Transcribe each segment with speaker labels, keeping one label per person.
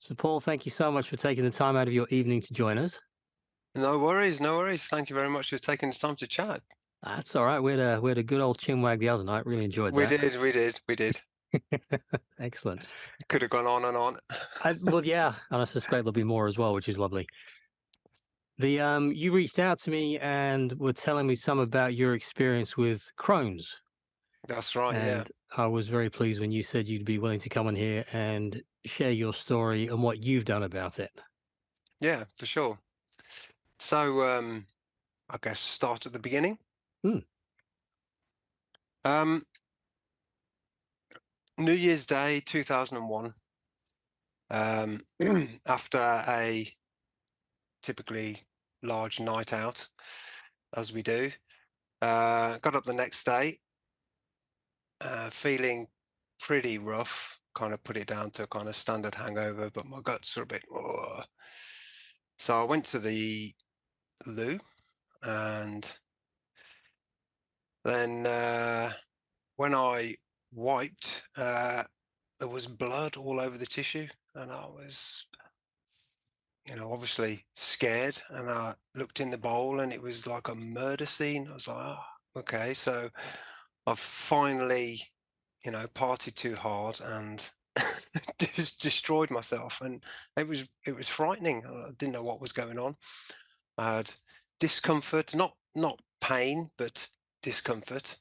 Speaker 1: So, Paul, thank you so much for taking the time out of your evening to join us.
Speaker 2: No worries, no worries. Thank you very much for taking the time to chat.
Speaker 1: That's all right. We had a good old chinwag the other night. Really enjoyed
Speaker 2: We
Speaker 1: that.
Speaker 2: did, we did, we did.
Speaker 1: Excellent.
Speaker 2: Could have gone on and on.
Speaker 1: Well, yeah, and I suspect there'll be more as well, which is lovely. You reached out to me and were telling me some about your experience with Crohn's,
Speaker 2: That's right, yeah.
Speaker 1: and I was very pleased when you said you'd be willing to come in here and share your story and what you've done about it.
Speaker 2: Yeah, for sure. So, I guess start at the beginning.
Speaker 1: Hmm.
Speaker 2: Um, New Year's Day 2001, um, after a typically large night out, as we do, got up the next day, feeling pretty rough, kind of put it down to kind of standard hangover, but my guts were a bit, "Ugh." So I went to the loo, and then when I wiped, there was blood all over the tissue, and I was, obviously scared. And I looked in the bowl, and it was like a murder scene. I was like, oh, okay, so I've finally, partied too hard and just destroyed myself, and it was frightening. I didn't know what was going on. I had discomfort, not pain, but discomfort.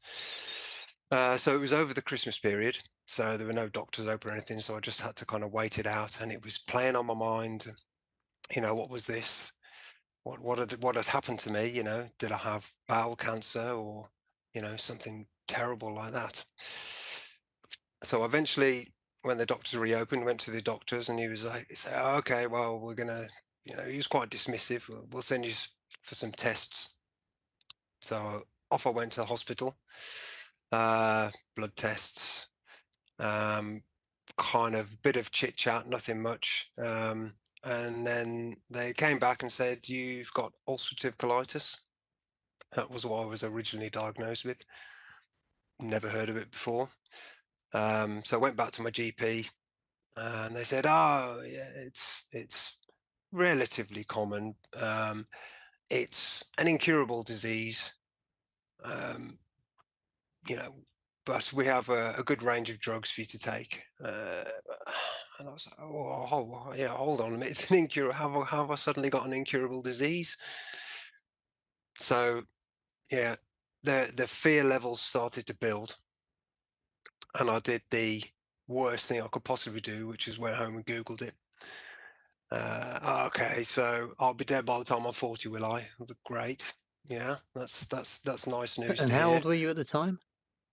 Speaker 2: So it was over the Christmas period, so there were no doctors open or anything. So I just had to kind of wait it out, and it was playing on my mind. What was this? What had happened to me? Did I have bowel cancer or something terrible like that? So eventually, when the doctors reopened, went to the doctors, and he said, "Oh, okay, well, we're gonna," he was quite dismissive. We'll send you for some tests." So off I went to the hospital, blood tests, um, kind of bit of chit chat, nothing much. And then they came back and said, "You've got ulcerative colitis." That was what I was originally diagnosed with. Never heard of it before. So I went back to my GP, and they said, "Oh, yeah, it's relatively common. It's an incurable disease. Um, you know, but we have a good range of drugs for you to take." And I was like, "Oh, yeah, hold on a minute. It's an incurable. Have I suddenly got an incurable disease?" So yeah, the fear levels started to build, and I did the worst thing I could possibly do, which is went home and Googled it. Okay, so I'll be dead by the time I'm 40, will I? Great. Yeah, that's nice news
Speaker 1: And
Speaker 2: to
Speaker 1: how
Speaker 2: hear.
Speaker 1: old were you at the time?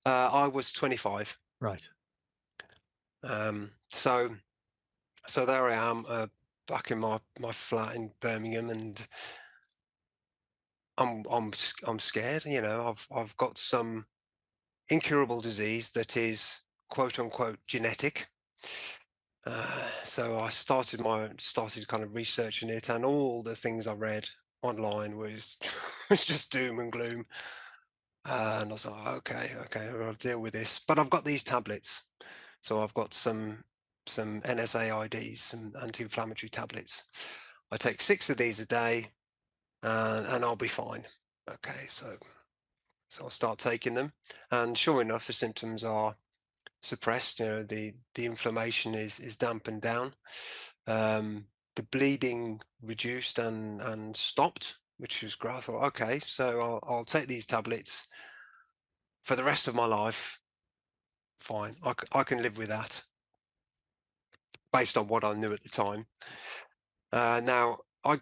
Speaker 2: I was 25.
Speaker 1: Right.
Speaker 2: So there I am, back in my flat in Birmingham, and I'm scared. I've got some incurable disease that is quote unquote genetic. So I started kind of researching it, and all the things I read online was was just doom and gloom. And I was like, okay, I'll deal with this. But I've got these tablets, so I've got some NSAIDs, some anti-inflammatory tablets. I take 6 of these a day, and I'll be fine. Okay, so I'll start taking them, and sure enough, the symptoms are suppressed. The inflammation is dampened down. Um, the bleeding reduced and stopped, which was great. I thought, okay, so I'll take these tablets for the rest of my life. Fine, I can live with that based on what I knew at the time. Now, I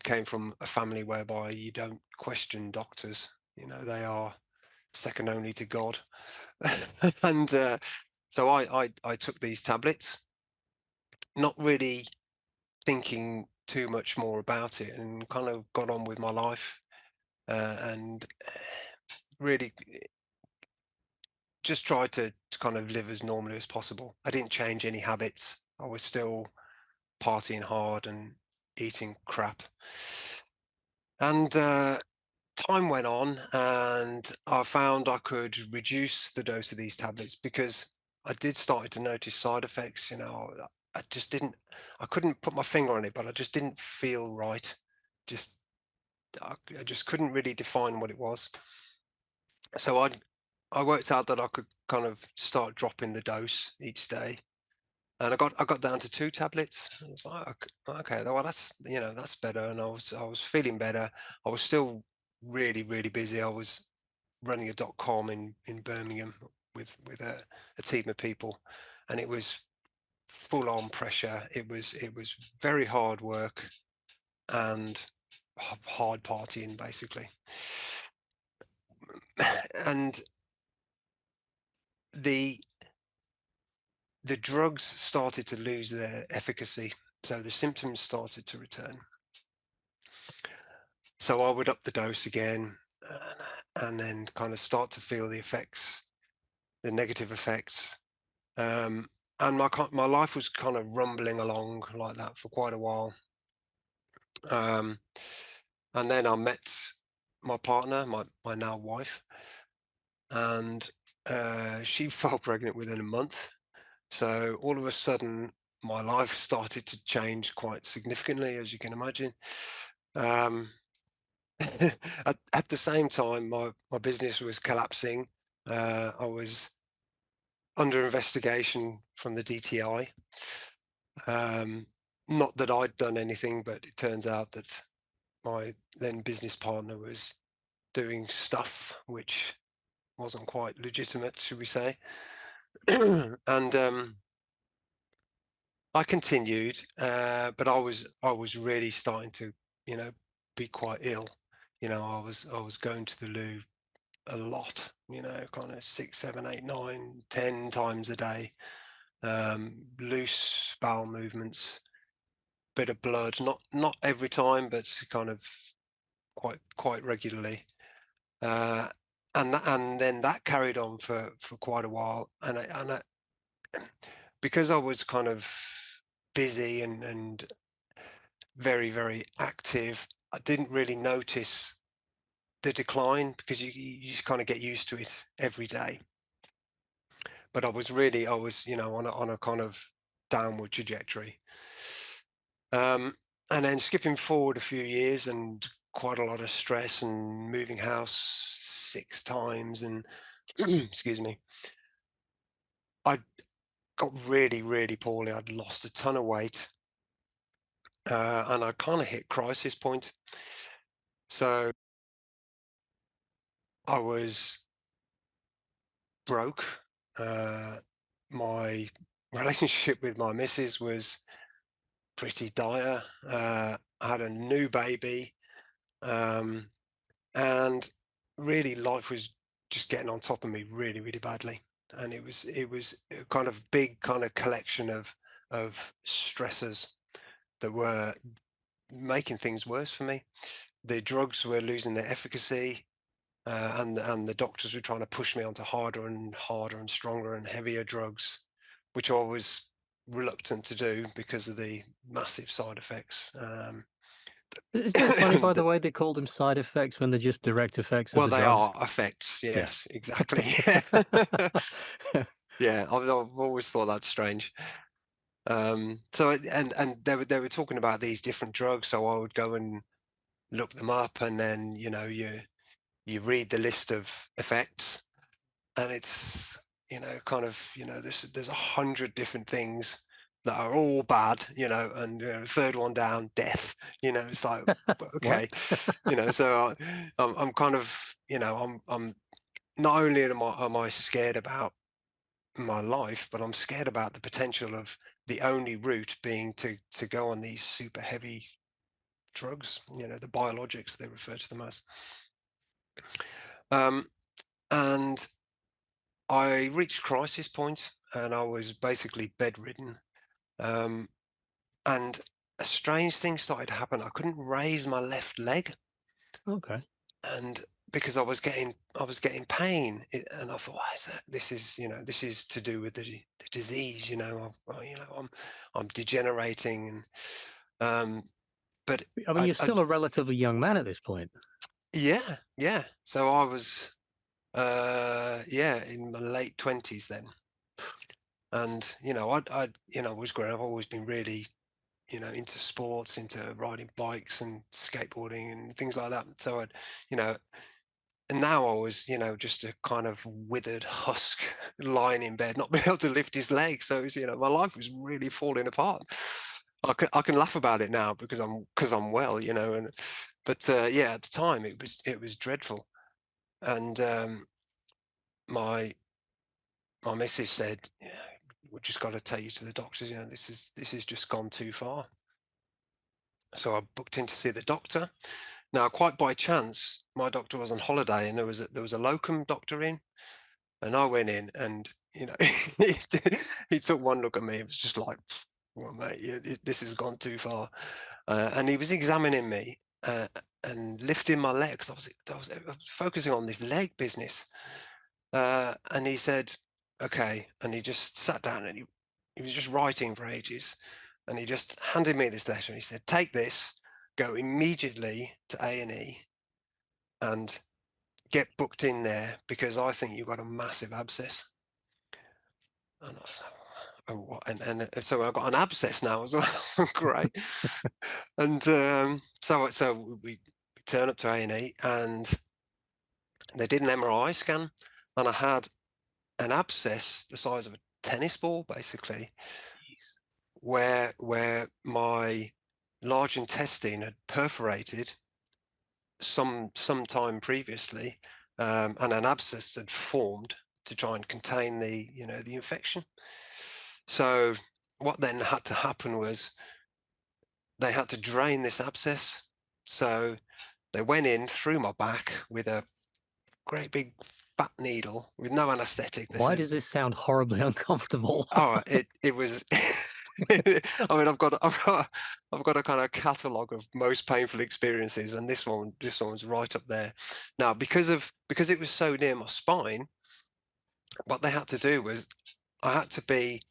Speaker 2: came from a family whereby you don't question doctors. They are second only to God, and so I took these tablets, not really thinking too much more about it, and kind of got on with my life, and really just tried to kind of live as normally as possible. I didn't change any habits. I was still partying hard and eating crap. And time went on, and I found I could reduce the dose of these tablets because I did started to notice side effects. I just didn't, I couldn't put my finger on it, but I just didn't feel right. Just, I just couldn't really define what it was. So I worked out that I could kind of start dropping the dose each day, and I got down to 2 tablets. I was like, Okay, well, that's, that's better." And I was feeling better. I was still really, really busy. I was running a .com in Birmingham with a team of people, and it was full on pressure. It was very hard work and hard partying, basically. And the the drugs started to lose their efficacy, so the symptoms started to return. So I would up the dose again, and then kind of start to feel the effects, the negative effects. And my life was kind of rumbling along like that for quite a while. Um, and then I met my partner, my now wife, and she fell pregnant within a month. So all of a sudden, my life started to change quite significantly, as you can imagine. Um, at the same time, my business was collapsing. I was under investigation from the DTI. Um, Not that I'd done anything, but it turns out that my then business partner was doing stuff which wasn't quite legitimate, should we say. And I continued, but I was really starting to, you know, be quite ill. I was going to the loo a lot, kind of 6, 7, 8, 9, 10 times a day. Loose bowel movements, bit of blood, not every time, but kind of quite regularly. Uh, and then that carried on for quite a while, and because I was kind of busy and very, very active, I didn't really notice the decline because you just kind of get used to it every day. But I was on a kind of downward trajectory. Um, and then skipping forward a few years and quite a lot of stress and moving house 6 times and excuse me, I got really, really poorly. I'd lost a ton of weight, and I kind of hit crisis point. So I was broke. My relationship with my missus was pretty dire. I had a new baby, um, and really life was just getting on top of me really, really badly. And it was a kind of big kind of collection of stressors that were making things worse for me. The drugs were losing their efficacy, and the doctors were trying to push me onto harder and stronger and heavier drugs, which I was reluctant to do because of the massive side effects.
Speaker 1: Isn't it funny, by the way, they call them side effects when they're just direct effects of
Speaker 2: Well,
Speaker 1: the
Speaker 2: they
Speaker 1: drugs?
Speaker 2: are effects,
Speaker 1: Yeah.
Speaker 2: yes, exactly. Yeah, I've always thought that's strange. And they were talking about these different drugs, so I would go and look them up, and then you read the list of effects, and it's kind of there's 100 different things that are all bad, and the third one down, death. It's like,
Speaker 1: What?
Speaker 2: okay, so I'm kind of I'm not only am I scared about my life, but I'm scared about the potential of the only route being to go on these super heavy drugs, the biologics they refer to them as. Um, and I reached crisis point, and I was basically bedridden. Um, and a strange thing started to happen. I couldn't raise my left leg,
Speaker 1: Okay.
Speaker 2: and because I was getting pain, and I thought, "Why is that? This is to do with the disease. I'm degenerating." And but
Speaker 1: I mean, you're
Speaker 2: I
Speaker 1: still a relatively young man at this point.
Speaker 2: yeah, yeah. So I was yeah, in my late 20s then. And was growing up, I've always been really, into sports, into riding bikes and skateboarding and things like that. So you know, and now I was, just a kind of withered husk lying in bed, not being able to lift his legs. So it's, my life was really falling apart. I can laugh about it now because I'm well, and but yeah, at the time it was dreadful. And my my missus said, "Yeah, we just got to take you to the doctors. This is just gone too far." So I booked in to see the doctor. Now, quite by chance, my doctor was on holiday, and there was a locum doctor in, and I went in, and he took one look at me. It was just like, "Well, mate, this has gone too far," and he was examining me. And lifting my legs, I was focusing on this leg business, and he said, "Okay," and he just sat down and he was just writing for ages, and he just handed me this letter. And he said, "Take this, go immediately to A&E, and get booked in there because I think you've got a massive abscess." And I was like, "Oh, what?" And so I got an abscess now as well. Great. And so we turn up to A&E, and they did an MRI scan, and I had an abscess the size of a tennis ball, basically,
Speaker 1: Jeez.
Speaker 2: where my large intestine had perforated some time previously, and an abscess had formed to try and contain the infection. So what then had to happen was they had to drain this abscess. So they went in through my back with a great big fat needle with no anesthetic. They
Speaker 1: Why
Speaker 2: said,
Speaker 1: does this sound horribly uncomfortable?
Speaker 2: "Oh, it was." I mean, I've got a kind of catalogue of most painful experiences, and this one's right up there. Now, because it was so near my spine, what they had to do was I had to be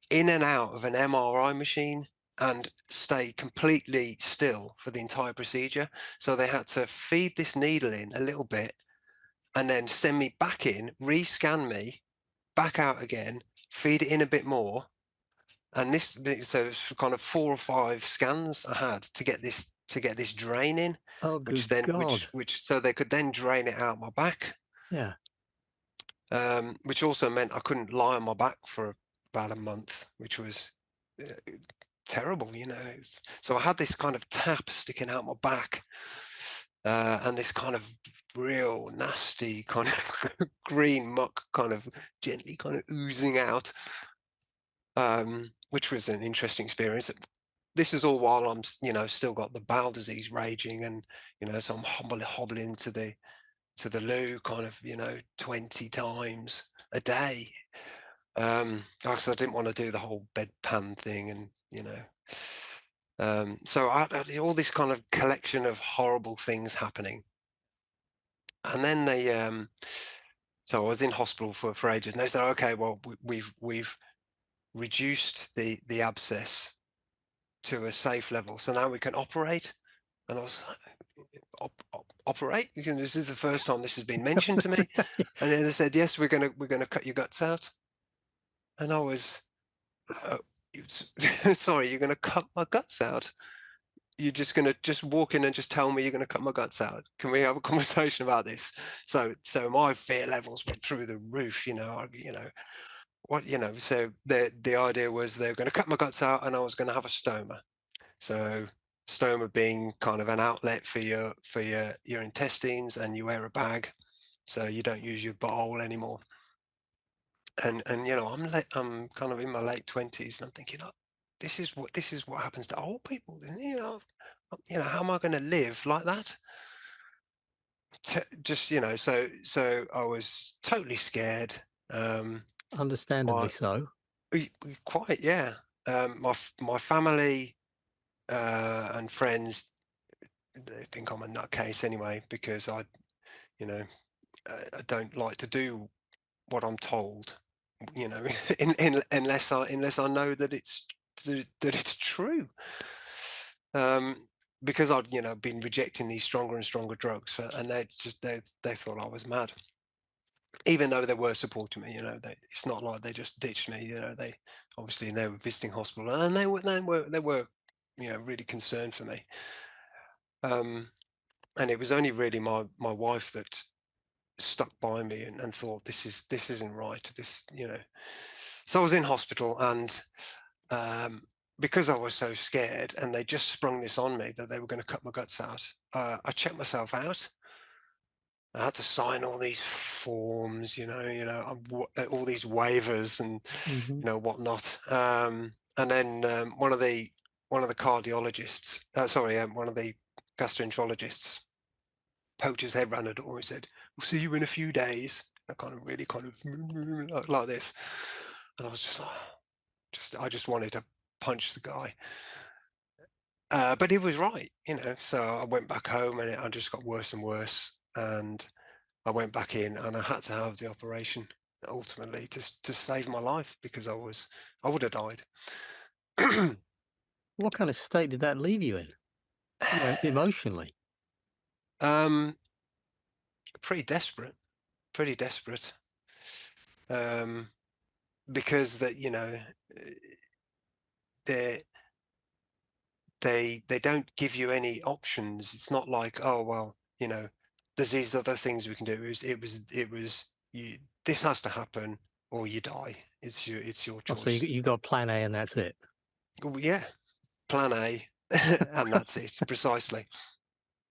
Speaker 2: in and out of an MRI machine and stay completely still for the entire procedure. So they had to feed this needle in a little bit and then send me back in, re-scan me, back out again, feed it in a bit more. And so it's kind of 4 or 5 scans I had to get this drain in,
Speaker 1: Oh,
Speaker 2: which
Speaker 1: good
Speaker 2: then
Speaker 1: God.
Speaker 2: which so they could then drain it out my back,
Speaker 1: Yeah.
Speaker 2: which also meant I couldn't lie on my back for about a month, which was uh, terrible. So I had this kind of tap sticking out my back, and this kind of real nasty kind of green muck kind of gently kind of oozing out, which was an interesting experience. This is all while I'm, still got the bowel disease raging, and so I'm hobbling to the loo kind of, 20 times a day. Because I didn't want to do the whole bedpan thing, and so I had all this kind of collection of horrible things happening, and then so I was in hospital for ages, and they said, "Okay, well, we've reduced the abscess to a safe level, so now we can operate." And I was like, Operate? This is the first time this has been mentioned to me." And then they said, "Yes, we're gonna cut your guts out." And I was, uh, "Sorry, you're gonna cut my guts out? You're just gonna just walk in and just tell me you're gonna cut my guts out? Can we have a conversation about this?" So my fear levels went through the roof. So the idea was they were going to cut my guts out, and I was going to have a stoma. So stoma being kind of an outlet for your intestines, and you wear a bag, so you don't use your butthole anymore. And I'm kind of in my late 20s, and I'm thinking, "Oh, this is what happens to old people, isn't it? How am I going to live like that?" Just so I was totally scared.
Speaker 1: Understandably
Speaker 2: My
Speaker 1: so.
Speaker 2: quite, yeah. My family and friends, they think I'm a nutcase anyway, because you know I don't like to do what I'm told, you know, unless I know that it's true. Because I'd been rejecting these stronger and stronger drugs, and they thought I was mad. even though they were supporting me, it's not like they just ditched me. They obviously they were visiting hospital, and they were really concerned for me. Um, and it was only really my wife that stuck by me and thought this isn't right. So I was in hospital, and um, because I was so scared, and they just sprung this on me that they were going to cut my guts out. I checked myself out. I had to sign all these forms, all these waivers and
Speaker 1: Hmm.
Speaker 2: whatnot. And then one of the cardiologists, sorry, one of the gastroenterologists poked his head round the door and said, "We'll see you in a few days." I kind of really kind of like this, and I was just like, I just wanted to punch the guy. But he was right. So I went back home, and I just got worse and worse. And I went back in, and I had to have the operation ultimately to save my life, because I would have died.
Speaker 1: What kind of state did that leave you in? Emotionally.
Speaker 2: um, Pretty desperate, pretty desperate. Um, because that they they don't give you any options. It's not like, oh well, there's these other things we can do. It was you. This has to happen, or you die. It's your
Speaker 1: Oh, so you
Speaker 2: choice.
Speaker 1: you got plan A and that's it.
Speaker 2: Well, yeah, plan A, and that's it precisely.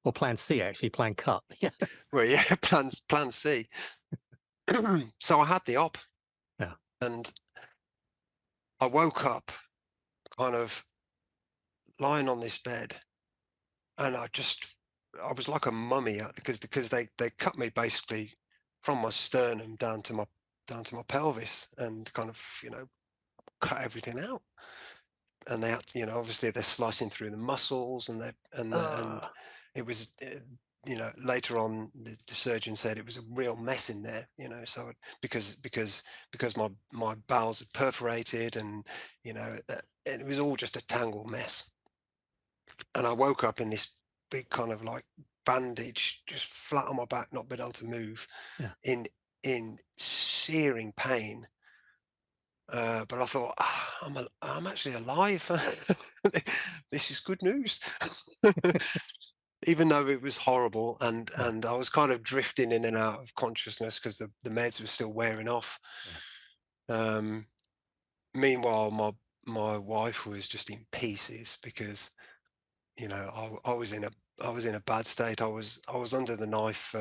Speaker 1: Or plan C, actually, plan cut. Yeah.
Speaker 2: Well, yeah, plan C. So I had the op,
Speaker 1: Yeah.
Speaker 2: and I woke up kind of lying on this bed, and I was like a mummy, because they cut me basically from my sternum down to my pelvis, and kind of cut everything out. And they had to, obviously they're slicing through the muscles, and
Speaker 1: Uh,
Speaker 2: it was later on the surgeon said it was a real mess in there, because my bowels had perforated, and it was all just a tangled mess. And I woke up in this big kind of like bandage, just flat on my back, not being able to move,
Speaker 1: yeah.
Speaker 2: in searing pain. But I thought, I'm actually alive. This is good news. Even though it was horrible, and
Speaker 1: Yeah.
Speaker 2: I was kind of drifting in and out of consciousness because the meds were still wearing off.
Speaker 1: Yeah.
Speaker 2: Um, Meanwhile, my wife was just in pieces, because I was in a bad state. I was under the knife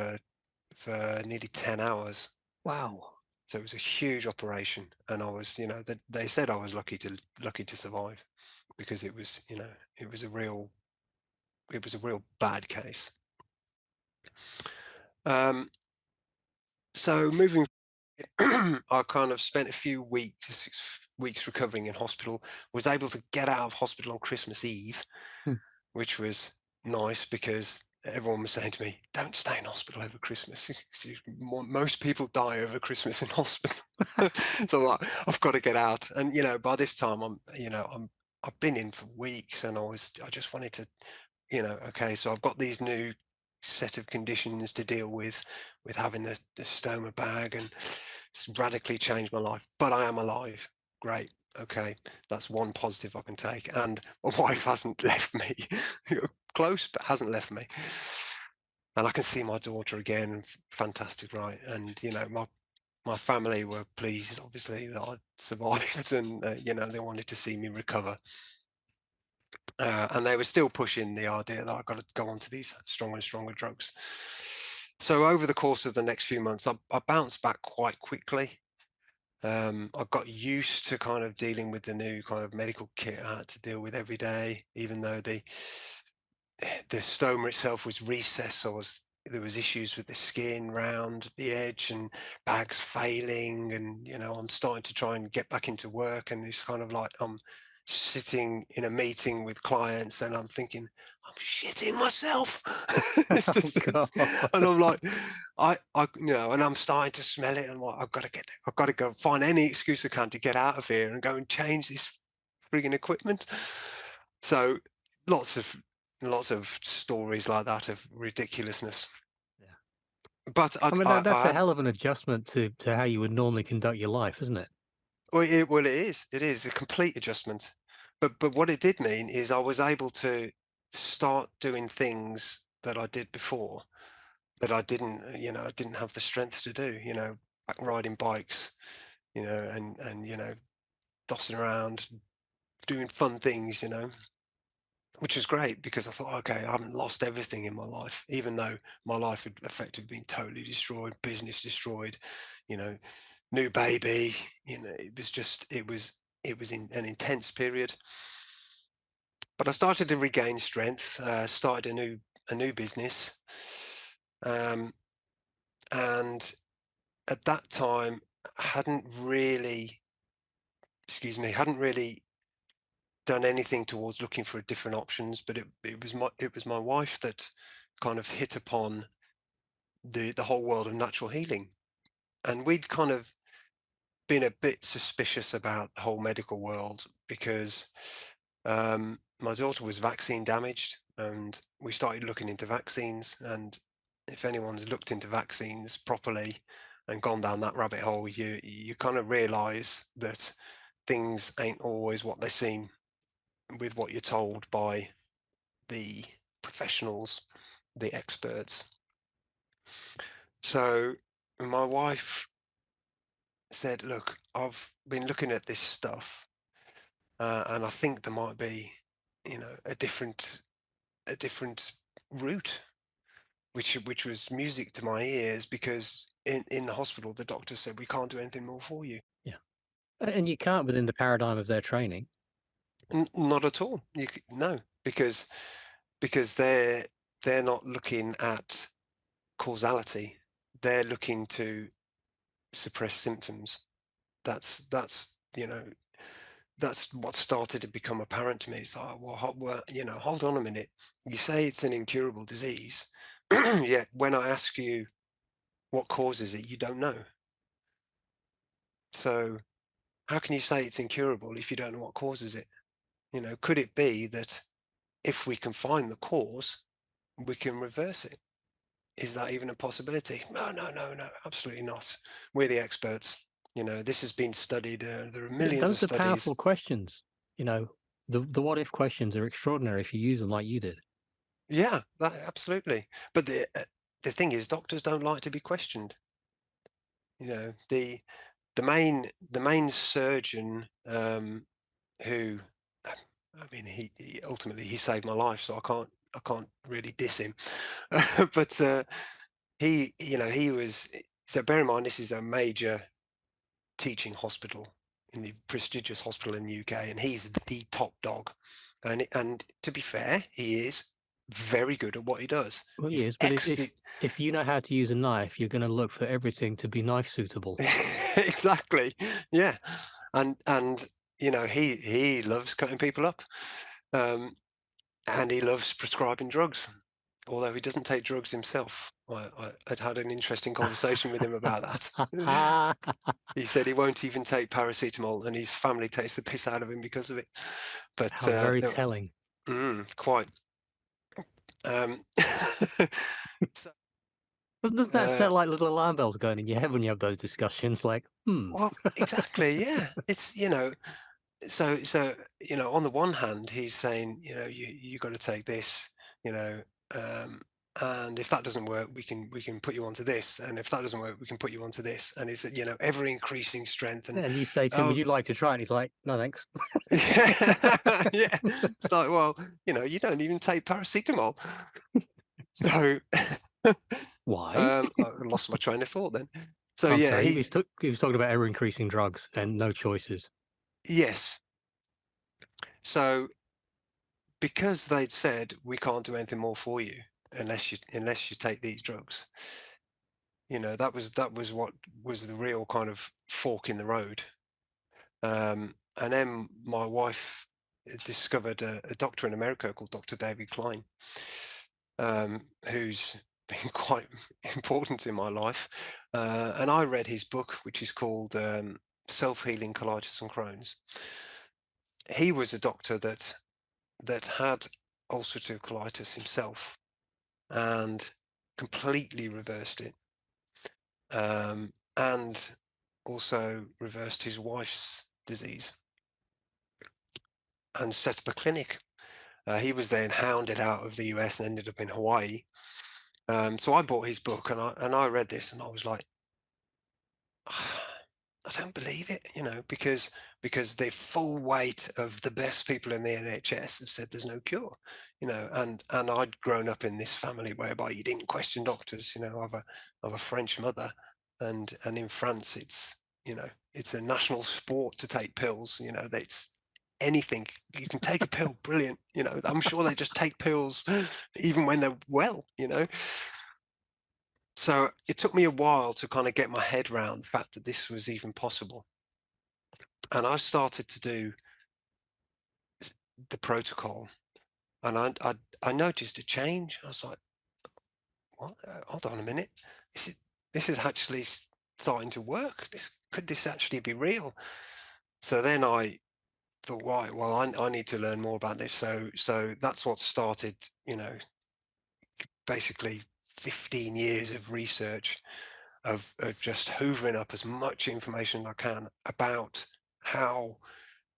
Speaker 2: for nearly 10 hours.
Speaker 1: Wow.
Speaker 2: So it was a huge operation, and they said I was lucky to survive, because it was a real bad case. Um, so moving, I kind of spent a few weeks recovering in hospital. Was able to get out of hospital on Christmas Eve,
Speaker 1: Hmm.
Speaker 2: which was nice, because everyone was saying to me, "Don't stay in hospital over Christmas. 'Cause most people die over Christmas in hospital." So I've got to get out. And by this time I've been in for weeks, and I just wanted to, okay, so I've got these new set of conditions to deal with having the stoma bag, and it's radically changed my life. But I am alive. Great. Okay, that's one positive I can take. And my wife hasn't left me. Close, but hasn't left me. And I can see my daughter again. Fantastic, right? And my family were pleased, obviously, that I survived, and they wanted to see me recover. And they were still pushing the idea that I've got to go on to these stronger and stronger drugs. So over the course of the next few months, I bounced back quite quickly. I got used to kind of dealing with the new kind of medical kit I had to deal with every day, even though the stoma itself was recessed. So there was issues with the skin round the edge, and bags failing, and I'm starting to try and get back into work, and it's kind of like I'm sitting in a meeting with clients, and I'm thinking I'm shitting myself. It's
Speaker 1: Oh
Speaker 2: just,
Speaker 1: God.
Speaker 2: and I'm like, and I'm starting to smell it, and I'm like, I've got to go find any excuse I can to get out of here and go and change this frigging equipment. So lots of stories like that of ridiculousness.
Speaker 1: Yeah.
Speaker 2: But
Speaker 1: I mean,
Speaker 2: I
Speaker 1: that's a
Speaker 2: had
Speaker 1: hell of an adjustment to how you would normally conduct your life, isn't it?
Speaker 2: well, it is a complete adjustment. But what it did mean is I was able to start doing things that I did before that I didn't, I didn't have the strength to do, like riding bikes, and dossing around, doing fun things, which is great because I thought, okay, I haven't lost everything in my life, even though my life had effectively been totally destroyed, business destroyed, you know, new baby, it was just, it was in an intense period. But I started to regain strength, started a new business, um, and at that time, hadn't really, hadn't really done anything towards looking for different options. But it was my wife that kind of hit upon the whole world of natural healing, and we'd kind of been a bit suspicious about the whole medical world because my daughter was vaccine damaged, and we started looking into vaccines. And if anyone's looked into vaccines properly and gone down that rabbit hole, you kind of realize that things ain't always what they seem with what you're told by the professionals, the experts. So my wife said, "Look, I've been looking at this stuff, and I think there might be, a different route." Which was music to my ears because in the hospital the doctor said we can't do anything more for you.
Speaker 1: Yeah. And you can't within the paradigm of their training.
Speaker 2: Not at all. No, because they're not looking at causality. They're looking to suppress symptoms. That's that's what started to become apparent to me. So, well, hold on a minute. You say it's an incurable disease, yet when I ask you what causes it, you don't know. So how can you say it's incurable if you don't know what causes it? Could it be that if we can find the cause, we can reverse it? Is that even a possibility? No, no, no, no, absolutely not. We're the experts. This has been studied. There are millions of
Speaker 1: Those are
Speaker 2: studies.
Speaker 1: powerful questions. You know, the what if questions are extraordinary if you use them like you did.
Speaker 2: Yeah, absolutely. But the thing is, doctors don't like to be questioned. The main surgeon who, I mean, he ultimately he saved my life, so I can't really diss him. But he was. So bear in mind, this is a major teaching hospital in the prestigious hospital in the UK, and he's the top dog. And to be fair, he is very good at what he does.
Speaker 1: Well,
Speaker 2: He's
Speaker 1: yes, but
Speaker 2: ex.
Speaker 1: if you know how to use a knife, you're going to look for everything to be knife suitable.
Speaker 2: Exactly. Yeah. And he loves cutting people up. Um, and he loves prescribing drugs, although he doesn't take drugs himself. I'd had an interesting conversation with him about that. He said he won't even take paracetamol, and his family takes the piss out of him because of it. But
Speaker 1: How very telling.
Speaker 2: quite. Um, so,
Speaker 1: Doesn't that
Speaker 2: uh,
Speaker 1: set like little alarm bells going in your head when you have those discussions? Like, hmm.
Speaker 2: well, exactly. Yeah, it's so on the one hand he's saying you got to take this, you know um and if that doesn't work we can put you onto this, and if that doesn't work we can put you onto this, and it's ever increasing strength. And
Speaker 1: And you say to him, "Would
Speaker 2: oh
Speaker 1: you like to try it?" And he's like, "No, thanks."
Speaker 2: yeah, yeah, it's like, well, you don't even take paracetamol. So
Speaker 1: Why?
Speaker 2: I lost my train of thought then. So
Speaker 1: I'm
Speaker 2: yeah,
Speaker 1: sorry. He was talking about ever increasing drugs and no choices.
Speaker 2: yes, so because they'd said we can't do anything more for you unless you take these drugs, that was what was the real kind of fork in the road. And then my wife discovered a doctor in America called Dr. David Klein, who's been quite important in my life. And I read his book, which is called Self-Healing Colitis and Crohn's. He was a doctor that had ulcerative colitis himself and completely reversed it. and also reversed his wife's disease and set up a clinic. He was then hounded out of the US and ended up in Hawaii. So I bought his book and I read this and I was like, I don't believe it, because the full weight of the best people in the NHS have said there's no cure, and I'd grown up in this family whereby you didn't question doctors. I've a French mother, and in France it's a national sport to take pills. That's anything you can take a pill, brilliant. I'm sure they just take pills even when they're well. So it took me a while to kind of get my head around the fact that this was even possible. And I started to do the protocol, and I noticed a change. I was like, "What? Hold on a minute. This is this is actually starting to work. This actually be real?" So then I thought, right, well, I need to learn more about this. So that's what started, basically 15 years of research of just hoovering up as much information as I can about how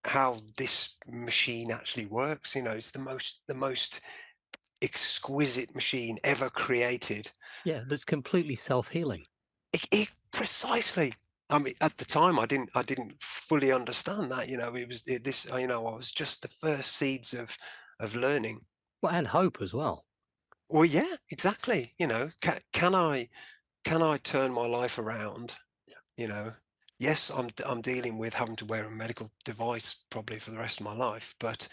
Speaker 2: how this machine actually works. It's the most exquisite machine ever created.
Speaker 1: Yeah, that's completely self-healing.
Speaker 2: Precisely. I mean, at the time, I didn't fully understand that. I was just the first seeds of learning.
Speaker 1: Well, and hope as well.
Speaker 2: Well, yeah, exactly. Can I turn my life around? You know, yes, I'm dealing with having to wear a medical device probably for the rest of my life, but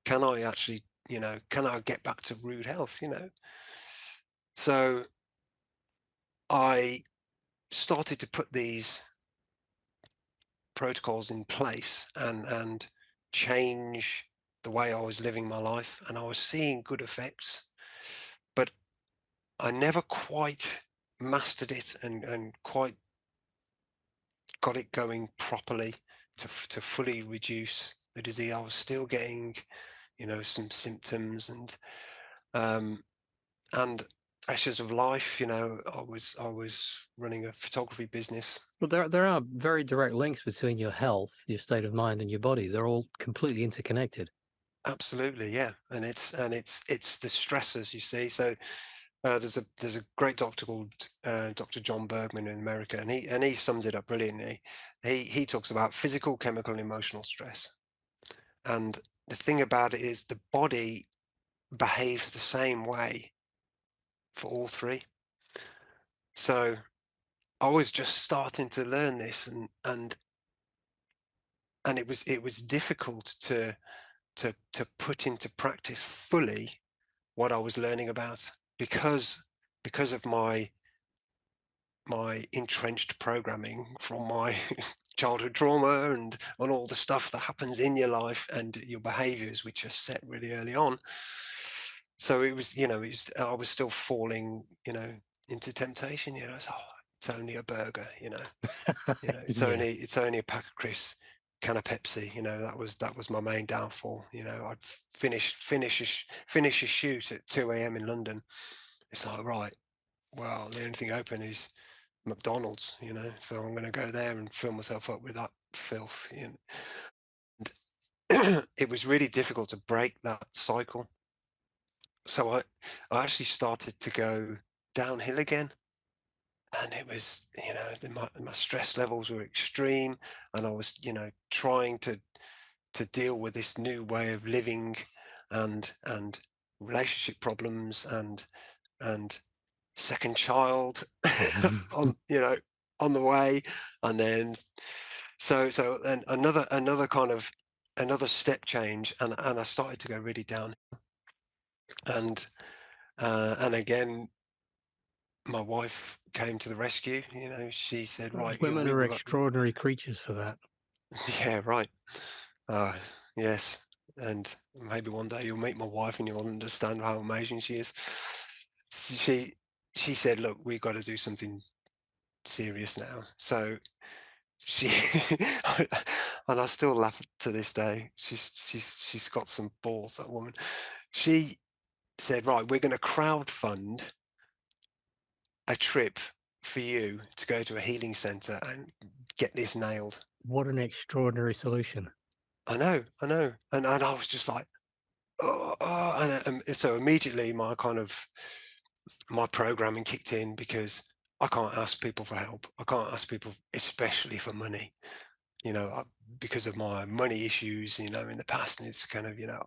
Speaker 2: can I actually, can I get back to rude health? So I started to put these protocols in place and change the way I was living my life, and I was seeing good effects, but I never quite mastered it and quite got it going properly to fully reduce the disease. I was still getting, some symptoms um, and pressures of life. I was running a photography business.
Speaker 1: Well, there are very direct links between your health, your state of mind, and your body. They're all completely interconnected.
Speaker 2: Absolutely, yeah, and it's the stressors, you see. So there's a great doctor called Dr. John Bergman in America, and he sums it up brilliantly. He talks about physical, chemical, and emotional stress, and the thing about it is the body behaves the same way for all three. So I was just starting to learn this, and it was difficult to put into practice fully what I was learning about because of my entrenched programming from my childhood trauma and all the stuff that happens in your life and your behaviors, which are set really early on. So I was still falling, into temptation. It's, oh, it's only a burger, it's
Speaker 1: Yeah.
Speaker 2: only a pack of crisps, can of Pepsi. That was my main downfall. I'd finish a shoot at 2 a.m. in London. It's like, right, well, the only thing open is McDonald's, so I'm going to go there and fill myself up with that filth. It was really difficult to break that cycle. So I actually started to go downhill again. And it was, my stress levels were extreme. And I was, trying to deal with this new way of living and relationship problems and second child on on the way, and then then another kind of another step change, and I started to go really down, and again my wife came to the rescue. She said, right,
Speaker 1: Women are
Speaker 2: we've got
Speaker 1: extraordinary creatures for that.
Speaker 2: yeah, right, uh, yes, and maybe one day you'll meet my wife and you'll understand how amazing she is. She she said, look, we've got to do something serious now. So she and I still laugh to this day. She's got some balls, that woman. She said, "Right, we're going to crowd fund a trip for you to go to a healing center and get this nailed.
Speaker 1: What an extraordinary solution.
Speaker 2: I know. And I was just like, oh, oh. And so immediately my programming kicked in because I can't ask people for help. I can't ask people, especially for money, you know, because of my money issues, you know, in the past. And it's kind of, you know,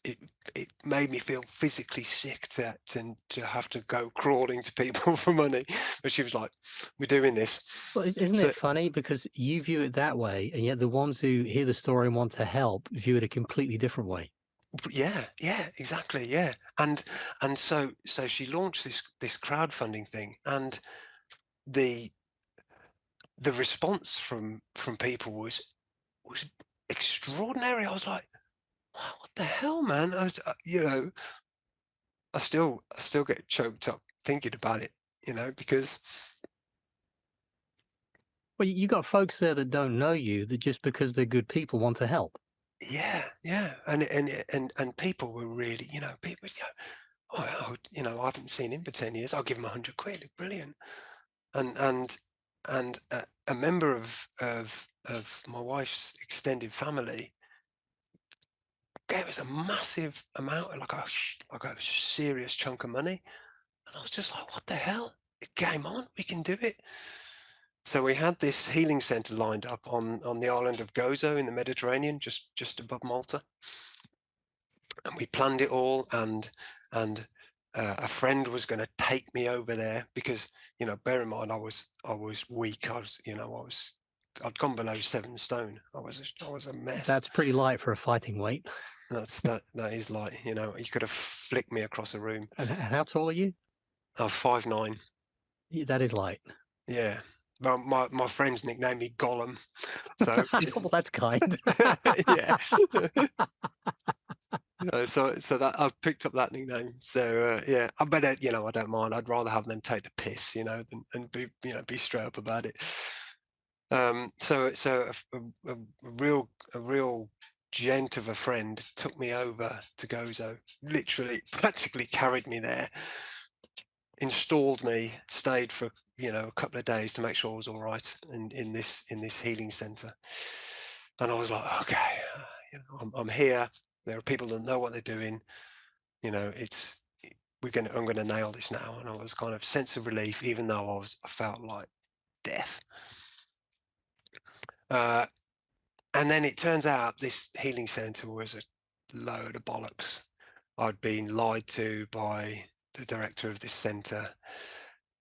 Speaker 2: it, it made me feel physically sick to have to go crawling to people for money. But she was like, we're doing this.
Speaker 1: Well, isn't
Speaker 2: So
Speaker 1: it funny? Because you view it that way, and yet the ones who hear the story and want to help view it a completely different way.
Speaker 2: yeah, yeah, exactly. Yeah. And so she launched this crowdfunding thing, and the the response from people was extraordinary. I was like, "Wow, what the hell, man?" You know, I still get choked up thinking about it, you know, because
Speaker 1: Well, you got folks there that don't know you that just because they're good people want to help.
Speaker 2: yeah, yeah, and people were really, you know, people, you know, you know, I haven't seen him for 10 years. I'll give him 100 quid. Brilliant. And a member of my wife's extended family gave us a massive amount, like a serious chunk of money. And I was just like, what the hell? Game on, we can do it. So we had this healing center lined up on the island of Gozo in the Mediterranean, just above Malta. And we planned it all, and a friend was going to take me over there because, you know, bear in mind I was weak. I'd gone below 7 stone. I was a mess.
Speaker 1: That's pretty light for a fighting weight.
Speaker 2: That is like, you know, you could have flicked me across a room.
Speaker 1: And how tall are you?
Speaker 2: 5'9".
Speaker 1: That is light.
Speaker 2: Yeah. Well, my friends nicknamed me Gollum. So
Speaker 1: Well, that's kind.
Speaker 2: yeah. So that I've picked up that nickname. So yeah, I better, you know, I don't mind. I'd rather have them take the piss, you know, than and be, you know, be straight up about it. A real gent of a friend took me over to Gozo, literally practically carried me there, installed me, stayed for, you know, a couple of days to make sure I was all right in this healing center. And I was like, okay, you know, I'm here. There are people that know what they're doing. You know, I'm gonna nail this now. And I was kind of sense of relief, even though I felt like death. Uh, and then it turns out this healing center was a load of bollocks. I'd been lied to by the director of this center.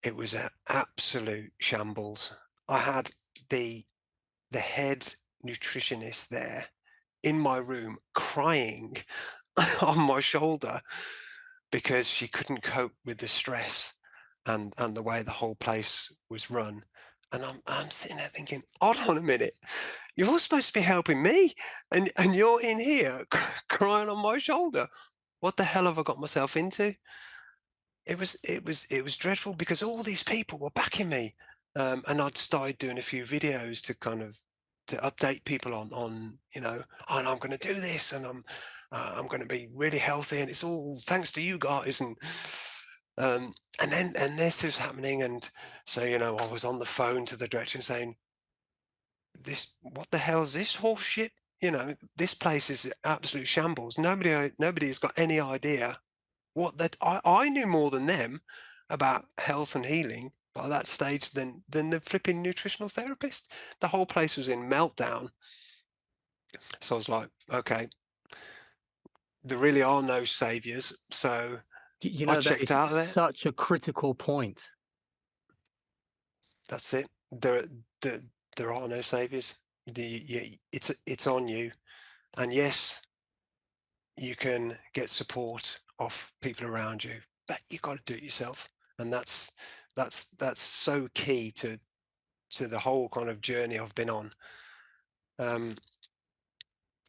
Speaker 2: It was an absolute shambles. I had the the head nutritionist there in my room crying on my shoulder because she couldn't cope with the stress and the way the whole place was run. And I'm sitting there thinking, hold on a minute, you're supposed to be helping me, and you're in here crying on my shoulder. What the hell have I got myself into? It was dreadful because all these people were backing me, and I'd started doing a few videos to kind of to update people on, you know, oh, and I'm going to do this, and I'm going to be really healthy, and it's all thanks to you guys, and this is happening, and so, you know, I was on the phone to the director saying, this, what the hell is this horse shit? You know, this place is absolute shambles. Nobody has got any idea what that I knew more than them about health and healing by that stage than the flipping nutritional therapist. The whole place was in meltdown. So I was like, okay, there really are no saviors. So
Speaker 1: You
Speaker 2: I
Speaker 1: know, that
Speaker 2: checked
Speaker 1: is
Speaker 2: out of there.
Speaker 1: such a critical point.
Speaker 2: That's it. There, there are no saviors. It's on you. And yes, you can get support off people around you, but you got to do it yourself. And that's so key to the whole kind of journey I've been on. Um,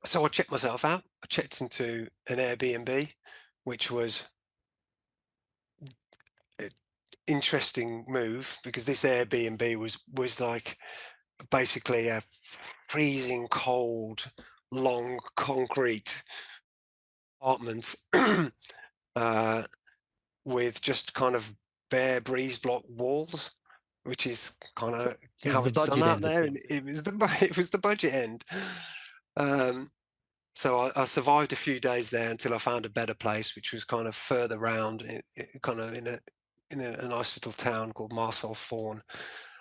Speaker 2: so I checked myself out. I checked into an Airbnb, which was an interesting move because this Airbnb was like basically a freezing cold, long concrete apartment uh, with just kind of bare breeze block walls. which is kind
Speaker 1: So
Speaker 2: of
Speaker 1: so it was
Speaker 2: how
Speaker 1: the
Speaker 2: it's done
Speaker 1: budget
Speaker 2: out
Speaker 1: end of
Speaker 2: there, and
Speaker 1: things.
Speaker 2: it was it was the budget end. Um, so I survived a few days there until I found a better place, which was kind of further round, kind of in a nice little town called Marcel Fawn.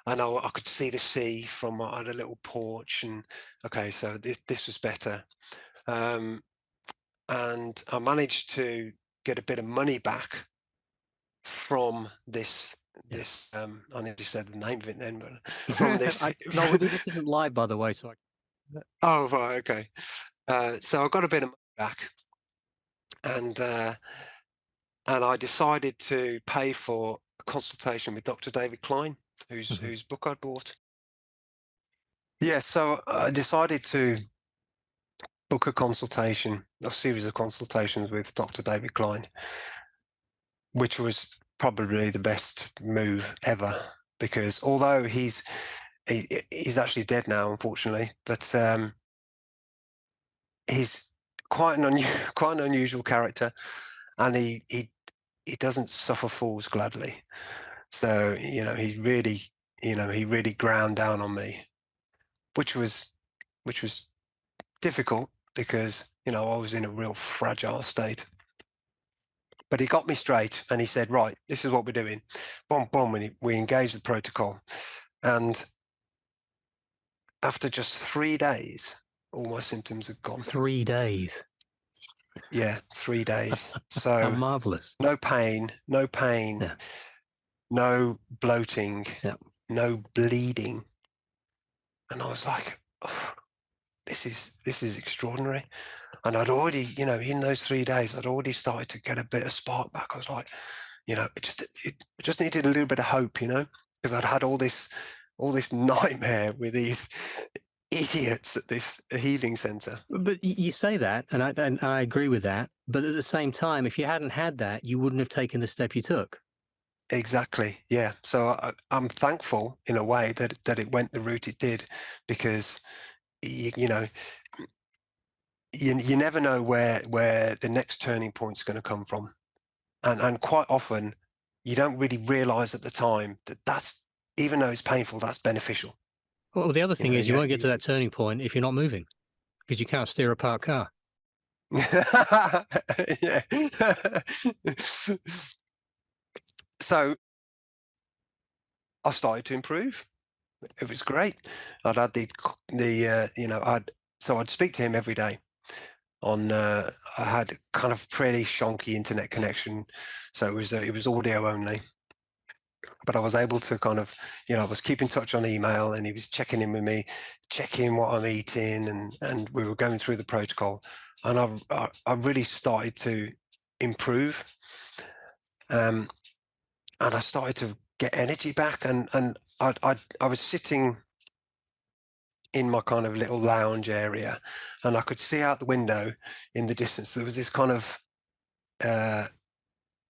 Speaker 2: And I could see the sea from I had a little porch, and okay, so this was better. Um, and I managed to get a bit of money back from
Speaker 1: Yeah.
Speaker 2: I nearly said the name of it then, but from this.
Speaker 1: No, we do this isn't live, by the way, so I
Speaker 2: Oh, right, okay. So I got a bit of money back, and I decided to pay for a consultation with Dr. David Klein,
Speaker 1: mhm,
Speaker 2: whose book I'd bought. Yeah, so I decided to book a series of consultations with Dr. David Klein, which was probably the best move ever, because although he's actually dead now, unfortunately, but he's quite quite an unusual character, and he doesn't suffer fools gladly. So he really ground down on me, which was which was difficult because I was in a real fragile state. But he got me straight, and he said, "Right, this is what we're doing." Boom, boom, and we engaged the protocol. And after just 3 days, all my symptoms had gone.
Speaker 1: 3 days.
Speaker 2: Yeah, 3 days.
Speaker 1: How
Speaker 2: So
Speaker 1: marvelous.
Speaker 2: no pain,
Speaker 1: Yeah,
Speaker 2: no bloating,
Speaker 1: yeah.
Speaker 2: no bleeding. And I was like, "Oh, this is extraordinary." And I'd already, in those 3 days, I'd already started to get a bit of spark back. I was like, it just needed a little bit of hope, because I'd had all this nightmare with these idiots at this healing center.
Speaker 1: But you say that, and I agree with that, but at the same time, if you hadn't had that, you wouldn't have taken the step you took.
Speaker 2: Exactly. Yeah. So I'm thankful in a way that it went the route it did, because you know you never know where the next turning point is going to come from, and quite often you don't really realize at the time that that's, even though it's painful, that's beneficial.
Speaker 1: Well, the other thing is you
Speaker 2: Yeah.
Speaker 1: won't get to that turning point if you're not moving because you can't steer a parked car.
Speaker 2: Yeah. So I started to improve. It was great. I'd had I'd speak to him every day on. I had kind of pretty shonky internet connection, so it was audio only. But I was able to kind of, I was keeping in touch on email, and he was checking in with me, checking what I'm eating, and we were going through the protocol, and I really started to improve, um, and I started to get energy back, and I was sitting in my kind of little lounge area, and I could see out the window in the distance. There was this kind of uh,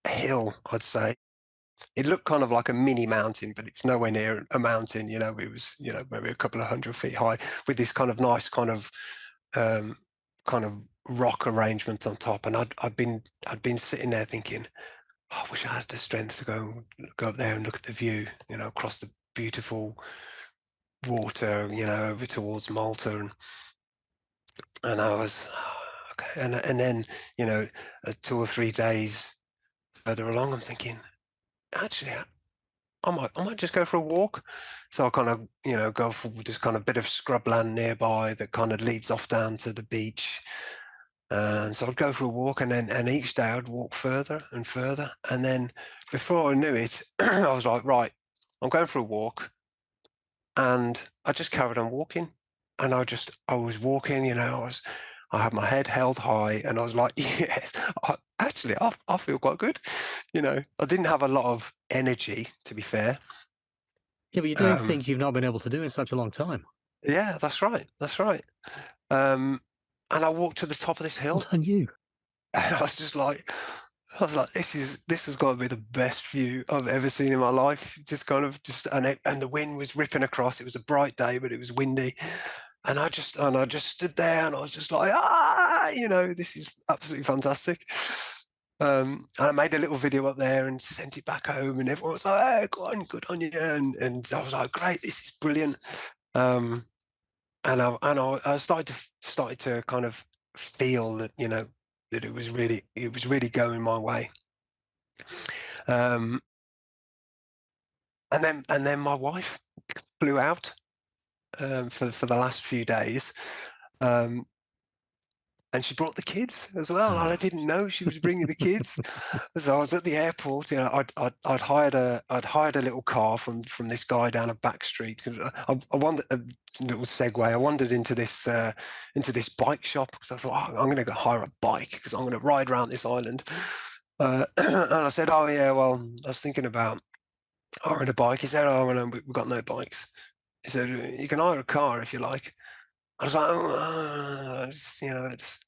Speaker 2: hill, I'd say. It looked kind of like a mini mountain, but it's nowhere near a mountain. It was, maybe a couple of 100 feet high, with this kind of nice um, kind of rock arrangement on top. And I'd been sitting there thinking, "Oh, I wish I had the strength to go up there and look at the view, across the beautiful water, over towards Malta." And I was, "Oh, okay." And then, 2 or 3 days further along, I'm thinking, actually, I might just go for a walk. So I kind of, go for this kind of bit of scrubland nearby that kind of leads off down to the beach. And so I'd go for a walk, and each day I'd walk further and further. And then before I knew it, I was like, right, I'm going for a walk. And I just carried on walking. And I was walking, I had my head held high, and I was like, yes, I feel quite good. I didn't have a lot of energy, to be fair.
Speaker 1: Yeah, but you're doing
Speaker 2: Um,
Speaker 1: things you've not been able to do in such a long time.
Speaker 2: yeah, that's right. That's right. Um, and I walked to the top of this
Speaker 1: Well
Speaker 2: hill,
Speaker 1: done, you.
Speaker 2: and I was like, this has got to be the best view I've ever seen in my life. Just kind of and the wind was ripping across. It was a bright day, but it was windy. And I just stood there, and I was just like, this is absolutely fantastic. And I made a little video up there and sent it back home, and everyone was like, "Hey, go on, good on you." And I was like, "Great, this is brilliant." Um, and I started to kind of feel that, that it was really going my way. Um, and then my wife flew out for the last few days. Um, And she brought the kids as well, and I
Speaker 1: Ah.
Speaker 2: didn't know she was bringing the kids. So I was at the airport, I'd hired a little car from this guy down a back street. 'Cause I wandered a little segue. I wandered into this bike shop because I thought, "Oh, I'm gonna go hire a bike because I'm gonna ride around this island." And I said, "Oh, yeah, well, I was thinking about hiring a bike." He said, "Oh, well, no, we've got no bikes." He said, "You can hire a car if you like." I was like, "Oh,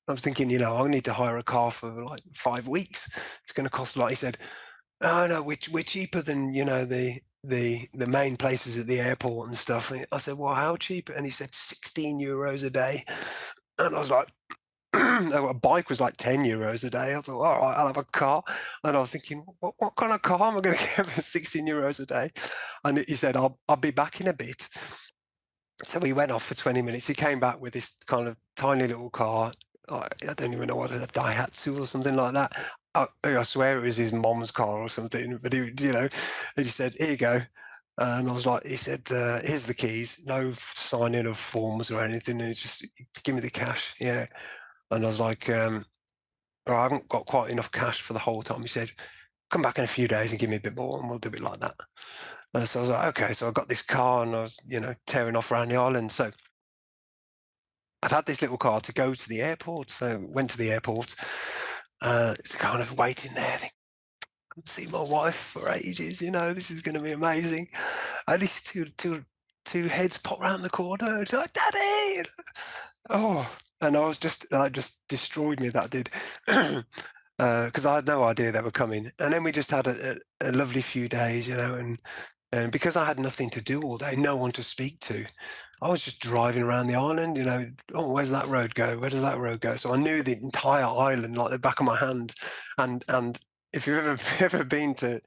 Speaker 2: I'm thinking, I need to hire a car for like 5 weeks. It's going to cost a lot." He said, "Oh no, we're cheaper than the main places at the airport and stuff." And I said, "Well, how cheap?" And he said, €16 a day. And I was like, a bike was like €10 a day. I thought, all right, I'll have a car. And I was thinking, what kind of car am I going to get for €16 a day? And he said, I'll be back in a bit. So we went off for 20 minutes. He came back with this kind of tiny little car. I don't even know what, a Daihatsu or something like that. I swear it was his mom's car or something. But and he said, "Here you go." And I was like, he said, "Here's the keys. No signing of forms or anything. And just give me the cash." Yeah. And I was like, "Well, I haven't got quite enough cash for the whole time." He said, "Come back in a few days and give me a bit more, and we'll do it like that." So I was like, "Okay." So I got this car and I was, tearing off around the island. So I'd had this little car to go to the airport. So went to the airport, to kind of waiting there, think, see my wife for ages. This is going to be amazing. And these two heads pop round the corner. It's like, "Daddy!" Oh, and just destroyed me. That did. Because I had no idea they were coming. And then we just had a lovely few days, and because I had nothing to do all day, no one to speak to, I was just driving around the island, "Oh, where's that road go? Where does that road go?" So I knew the entire island like the back of my hand. And if you've ever ever been to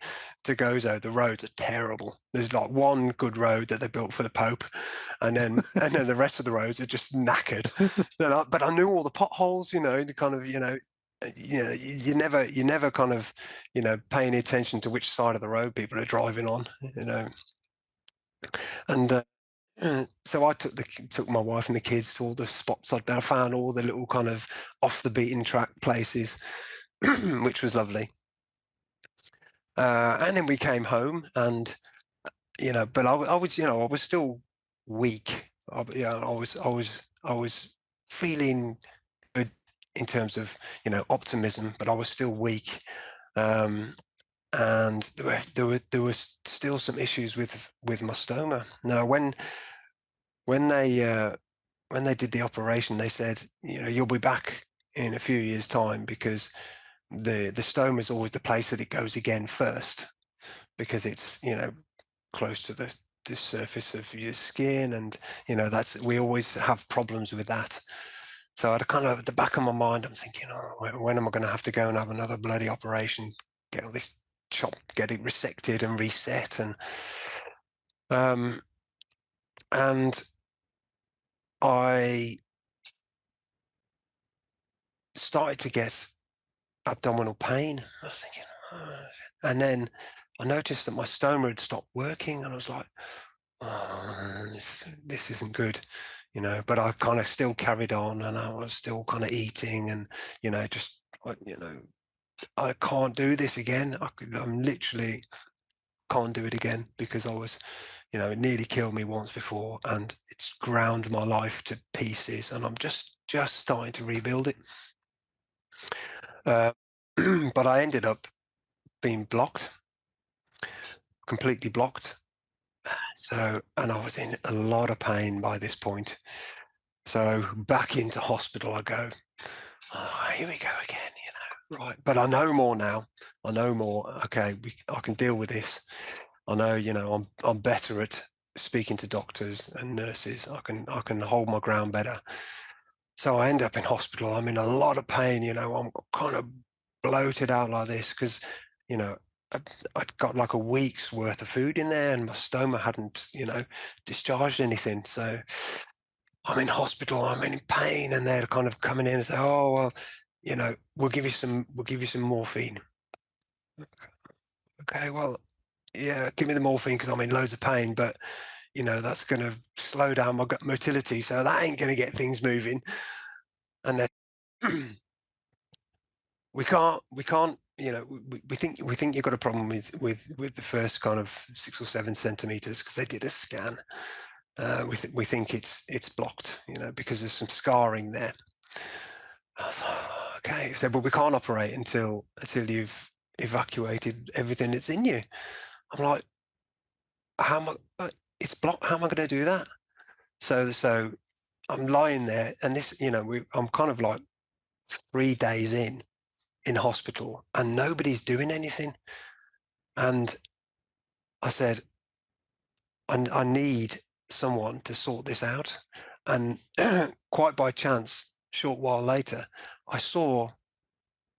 Speaker 2: Gozo, the roads are terrible. There's like one good road that they built for the Pope, and then the rest of the roads are just knackered. But I knew all the potholes, the kind of, you never kind of, pay any attention to which side of the road people are driving on, and so I took my wife and the kids to all the spots I found, all the little kind of off the beaten track places, which was lovely. And then we came home, and but I was still weak. I was feeling good in terms of optimism, but I was still weak. Um, and there were still some issues with my stoma. Now, when they uh, when they did the operation, they said, "You'll be back in a few years' time because the stoma is always the place that it goes again first because it's close to the surface of your skin, and that's we always have problems with that." So I kind of at the back of my mind, I'm thinking, "Oh, when am I going to have to go and have another bloody operation? Get all this chop, get it resected and reset?" Um, and I started to get abdominal pain. I was thinking, "Oh." And then I noticed that my stoma had stopped working, and I was like, "Oh, this isn't good," But I kind of still carried on, and I was still kind of eating, and just I can't do this again. I'm literally can't do it again because it nearly killed me once before, and it's ground my life to pieces, and I'm just starting to rebuild it. Uh, but I ended up being blocked, completely blocked. And I was in a lot of pain by this point. So back into hospital I go. Oh, here we go again, Right. But I know more now. I know more. Okay, I can deal with this. I know, I'm better at speaking to doctors and nurses. I can hold my ground better. So I end up in hospital. I'm in a lot of pain, I'm kind of bloated out like this because, you know, I'd, I'd got like a week's worth of food in there and my stomach hadn't, discharged anything. So I'm in hospital, I'm in pain, and they're kind of coming in and say, "Oh, well, we'll give you some morphine." Okay, well, yeah, give me the morphine because I'm in loads of pain, but that's going to slow down my gut motility, so that ain't going to get things moving. And then we can't, we think you've got a problem with the first kind of 6 or 7 centimeters because they did a scan. We think it's blocked, because there's some scarring there. I was like, okay. He said, but we can't operate until you've evacuated everything that's in you. I'm like, how am I? It's blocked. How am I going to do that? So I'm lying there, and I'm kind of like 3 days in hospital, and nobody's doing anything. And I said, I need someone to sort this out. And quite by chance, short while later, I saw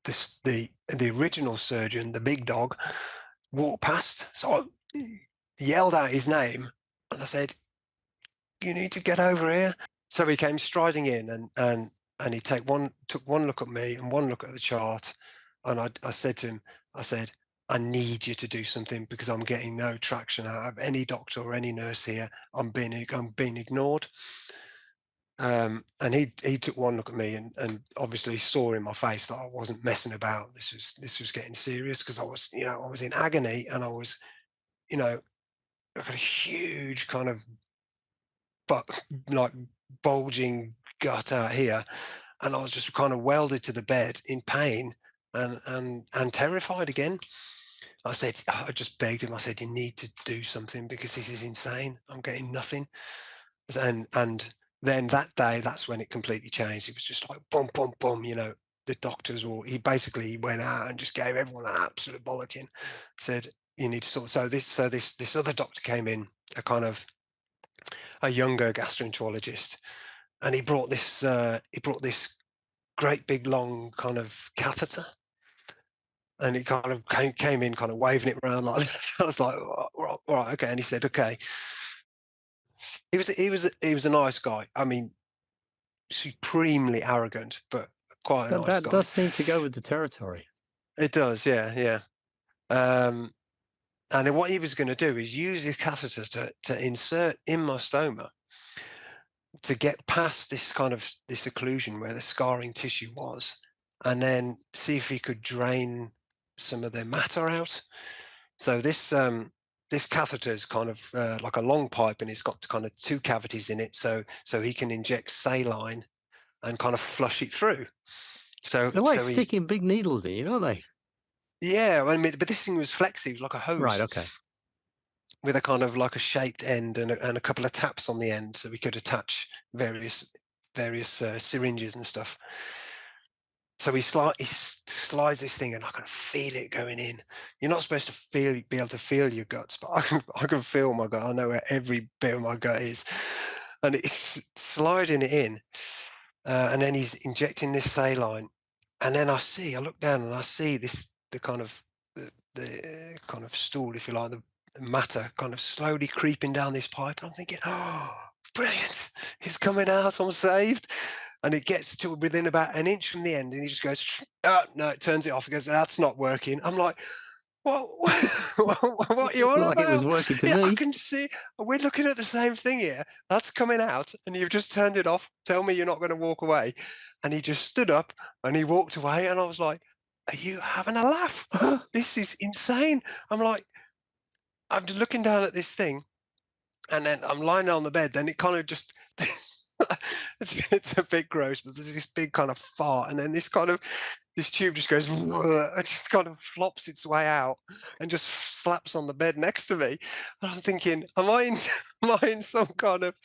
Speaker 2: the original surgeon, the big dog, walk past. So I yelled out his name, and I said, "You need to get over here." So he came striding in, and he took one look at me and one look at the chart, and I said to him, I said, "I need you to do something because I'm getting no traction out of any doctor or any nurse here. I'm being ignored." And he took one look at me and obviously saw in my face that I wasn't messing about. This was getting serious because I was in agony, and I was, I got a huge kind of but like bulging gut out here, and I was just kind of welded to the bed in pain and terrified again. I just begged him. I said, "You need to do something because this is insane. I'm getting nothing." And then that day, that's when it completely changed. It was just like boom, boom, boom. The doctors, or he went out and just gave everyone an absolute bollocking. Said, "You need to sort." So this other doctor came in, a kind of a younger gastroenterologist, and he brought this great big long kind of catheter, and he kind of came in kind of waving it around like I was like, "Oh, right, okay." And he said, "Okay." He was a nice guy. I mean, supremely arrogant, but quite a
Speaker 1: That
Speaker 2: nice
Speaker 1: that
Speaker 2: guy.
Speaker 1: does seem to go with the territory.
Speaker 2: It does, yeah, yeah. Um, and then what he was going to do is use his catheter to insert in my stoma to get past this occlusion where the scarring tissue was, and then see if he could drain some of the matter out. So this catheter is kind of like a long pipe, and it's got kind of two cavities in it, so he can inject saline and kind of flush it through. So
Speaker 1: They're like
Speaker 2: so he
Speaker 1: sticking big needles in you, don't they?
Speaker 2: Yeah, I mean, but this thing was flexi, like a
Speaker 1: Right,
Speaker 2: hose
Speaker 1: okay.
Speaker 2: with a kind of like a shaped end and a couple of taps on the end, so we could attach various syringes and stuff. So he slides this thing, and I can feel it going in. You're not supposed to be able to feel your guts, but I can feel my gut. I know where every bit of my gut is, and it's sliding it in, and then he's injecting this saline, and then I look down and I see the kind of stool, if you like, the matter kind of slowly creeping down this pipe, and I'm thinking, oh, brilliant, it's coming out, I'm saved. And it gets to within about an inch from the end, and he just goes, "Oh, no," it turns it off. He goes, "That's not working." I'm like, "What? What are you on
Speaker 1: Like it was
Speaker 2: about?"
Speaker 1: working to
Speaker 2: Yeah, I
Speaker 1: me.
Speaker 2: can see. We're looking at the same thing here. That's coming out, and you've just turned it off. Tell me you're not going to walk away. And he just stood up and he walked away, and I was like, "Are you having a laugh? This is insane." I'm like, I'm just looking down at this thing, and then I'm lying on the bed. Then it kind of just it's a bit gross, but there's this big kind of fart, and then this tube just goes and just kind of flops its way out and just slaps on the bed next to me. And I'm thinking, am I in am I in some kind of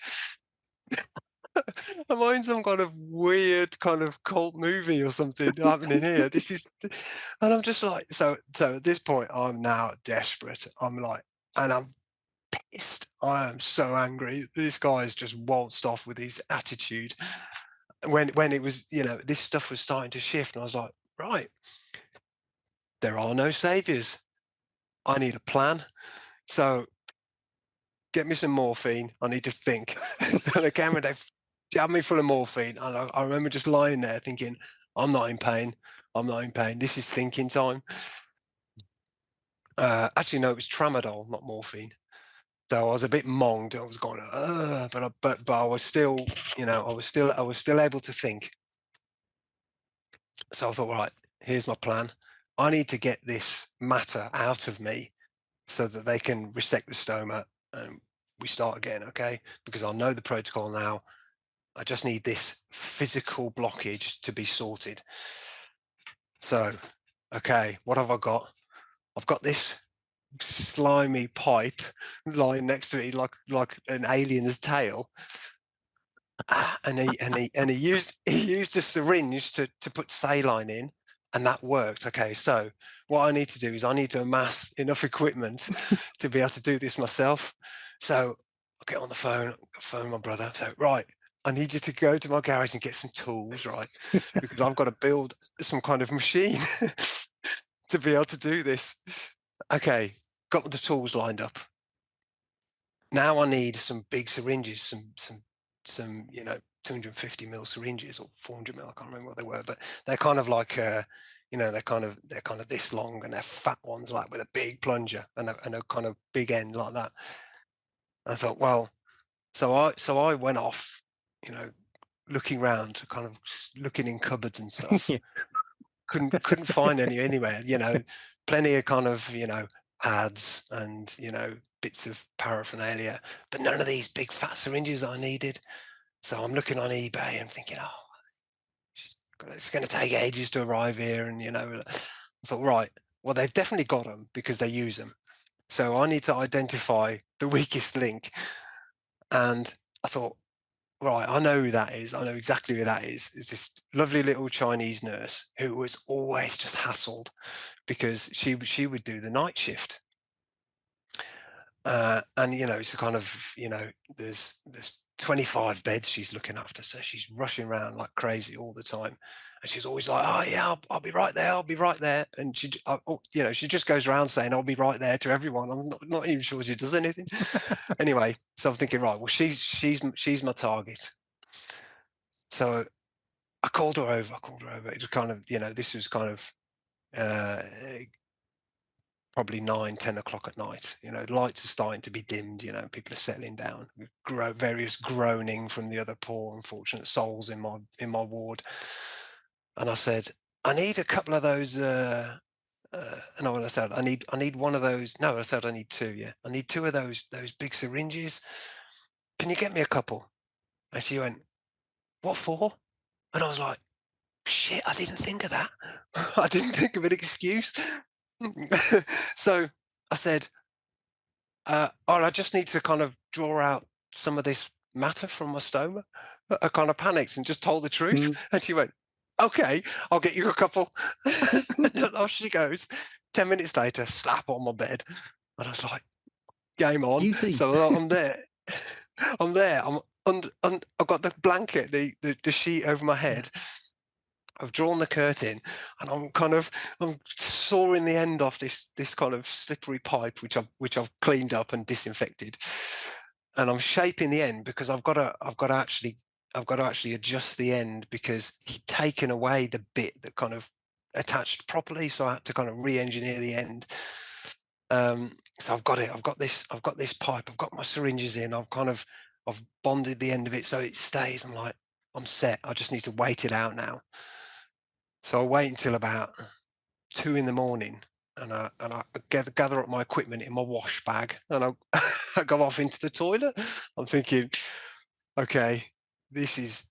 Speaker 2: am I in some kind of weird kind of cult movie or something happening here? This is and I'm just like, so at this point I'm now desperate. I'm like, and I'm pissed. I am so angry. This guy has just waltzed off with his attitude. When it was, this stuff was starting to shift, and I was like, right. There are no saviours. I need a plan. So get me some morphine. I need to think. So they came and they jabbed me full of morphine. And I remember just lying there thinking, I'm not in pain. I'm not in pain. This is thinking time. Actually, no, it was tramadol, not morphine. So I was a bit monged. I was going, but I was still, I was still able to think. So I thought, right, here's my plan. I need to get this matter out of me so that they can resect the stoma and we start again, okay? Because I know the protocol now. I just need this physical blockage to be sorted. So, okay, what have I got? I've got this slimy pipe lying next to me like an alien's tail. And he used a syringe to put saline in, and that worked. Okay, so what I need to do is I need to amass enough equipment to be able to do this myself. So I get on the phone my brother. So right, I need you to go to my garage and get some tools, right? Because I've got to build some kind of machine to be able to do this. Okay, got the tools lined up. Now I need some big syringes, some 250 mil syringes or 400 mil. I can't remember what they were, but they're kind of like they're kind of this long and they're fat ones like with a big plunger and a kind of big end like that. I thought, well, so I went off, you know, looking around, kind of looking in cupboards and stuff.
Speaker 1: Yeah.
Speaker 2: Couldn't find any anywhere. Plenty of kind of pads and bits of paraphernalia, but none of these big fat syringes that I needed. So I'm looking on eBay and thinking, oh, it's going to take ages to arrive here, and I thought, right, well they've definitely got them because they use them. So I need to identify the weakest link, and I thought, right, I know who that is. I know exactly who that is. It's this lovely little Chinese nurse who was always just hassled because she would do the night shift. And it's a kind of there's 25 beds she's looking after, so she's rushing around like crazy all the time, and she's always like, "Oh yeah, I'll be right there. I'll be right there." And she just goes around saying, "I'll be right there" to everyone. I'm not even sure she does anything. Anyway, so I'm thinking, right, well, she's my target. So I called her over. I called her over. It was kind of, this was kind of uh, probably 9, 10 o'clock at night. Lights are starting to be dimmed. People are settling down. Various groaning from the other poor, unfortunate souls in my ward. And I said, I need a couple of those. No, I said I need one of those. No, I said I need two. Yeah, I need two of those big syringes. Can you get me a couple? And she went, what for? And I was like, shit, I didn't think of that. I didn't think of an excuse. So I said, I just need to kind of draw out some of this matter from my stoma. I kind of panicked and just told the truth.
Speaker 1: Mm.
Speaker 2: And she went, okay, I'll get you a couple. And off she goes. 10 minutes later, slap on my bed. And I was like, game on.
Speaker 1: Beauty.
Speaker 2: So I'm there. I'm there. I've got the blanket, the sheet over my head. I've drawn the curtain, and I'm sawing the end off this kind of slippery pipe, which I've cleaned up and disinfected, and I'm shaping the end because I've got to actually adjust the end because he'd taken away the bit that kind of attached properly, so I had to kind of re-engineer the end. So I've got it. I've got this pipe. I've got my syringes in. I've bonded the end of it so it stays. I'm like, I'm set. I just need to wait it out now. So I wait until about 2 in the morning, and I gather up my equipment in my wash bag, and I go off into the toilet. I'm thinking, okay, this is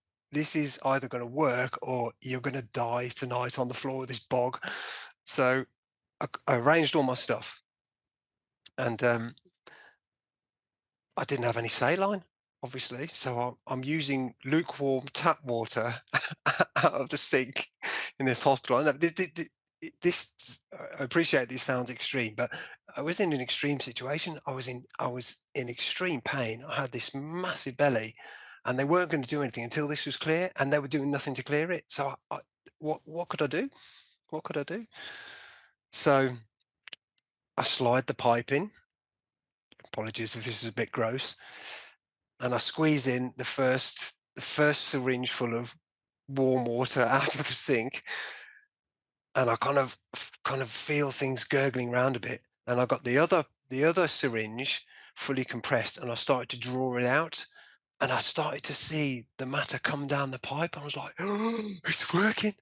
Speaker 2: either going to work or you're going to die tonight on the floor of this bog. So I arranged all my stuff, and I didn't have any saline, obviously, so I'm using lukewarm tap water out of the sink in this hospital. I know I appreciate this sounds extreme, but I was in an extreme situation. I was in extreme pain. I had this massive belly, and they weren't going to do anything until this was clear, and they were doing nothing to clear it. So what could I do? What could I do? So I slide the pipe in. Apologies if this is a bit gross. And I squeeze in the first syringe full of warm water out of the sink, and I kind of feel things gurgling around a bit. And I got the other syringe fully compressed, and I started to draw it out, and I started to see the matter come down the pipe. I was like, "Oh, it's working!"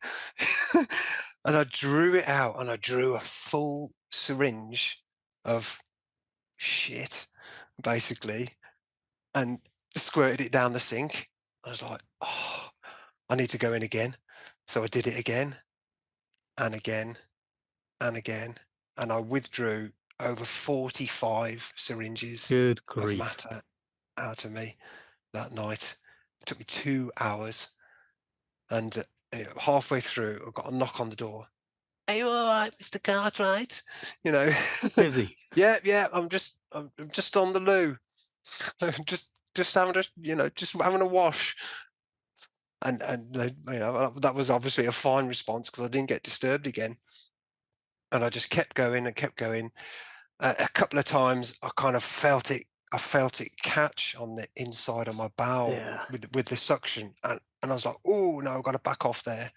Speaker 2: And I drew it out, and I drew a full syringe of shit, basically, and squirted it down the sink. I was like, "Oh, I need to go in again." So I did it again and again and again, and I withdrew over 45 syringes
Speaker 1: Good
Speaker 2: of
Speaker 1: grief.
Speaker 2: matter out of me that night. It took me 2 hours, and, halfway through, I got a knock on the door. "Are you all right, Mr. Cartwright?" You know?
Speaker 1: Busy.
Speaker 2: "Yeah, yeah, I'm just on the loo. Just having just having a wash." And they, that was obviously a fine response because I didn't get disturbed again, and I just kept going and kept going. A couple of times I felt it catch on the inside of my bowel
Speaker 1: Yeah.
Speaker 2: with the suction, and I was like, "Oh, no, I've got to back off there."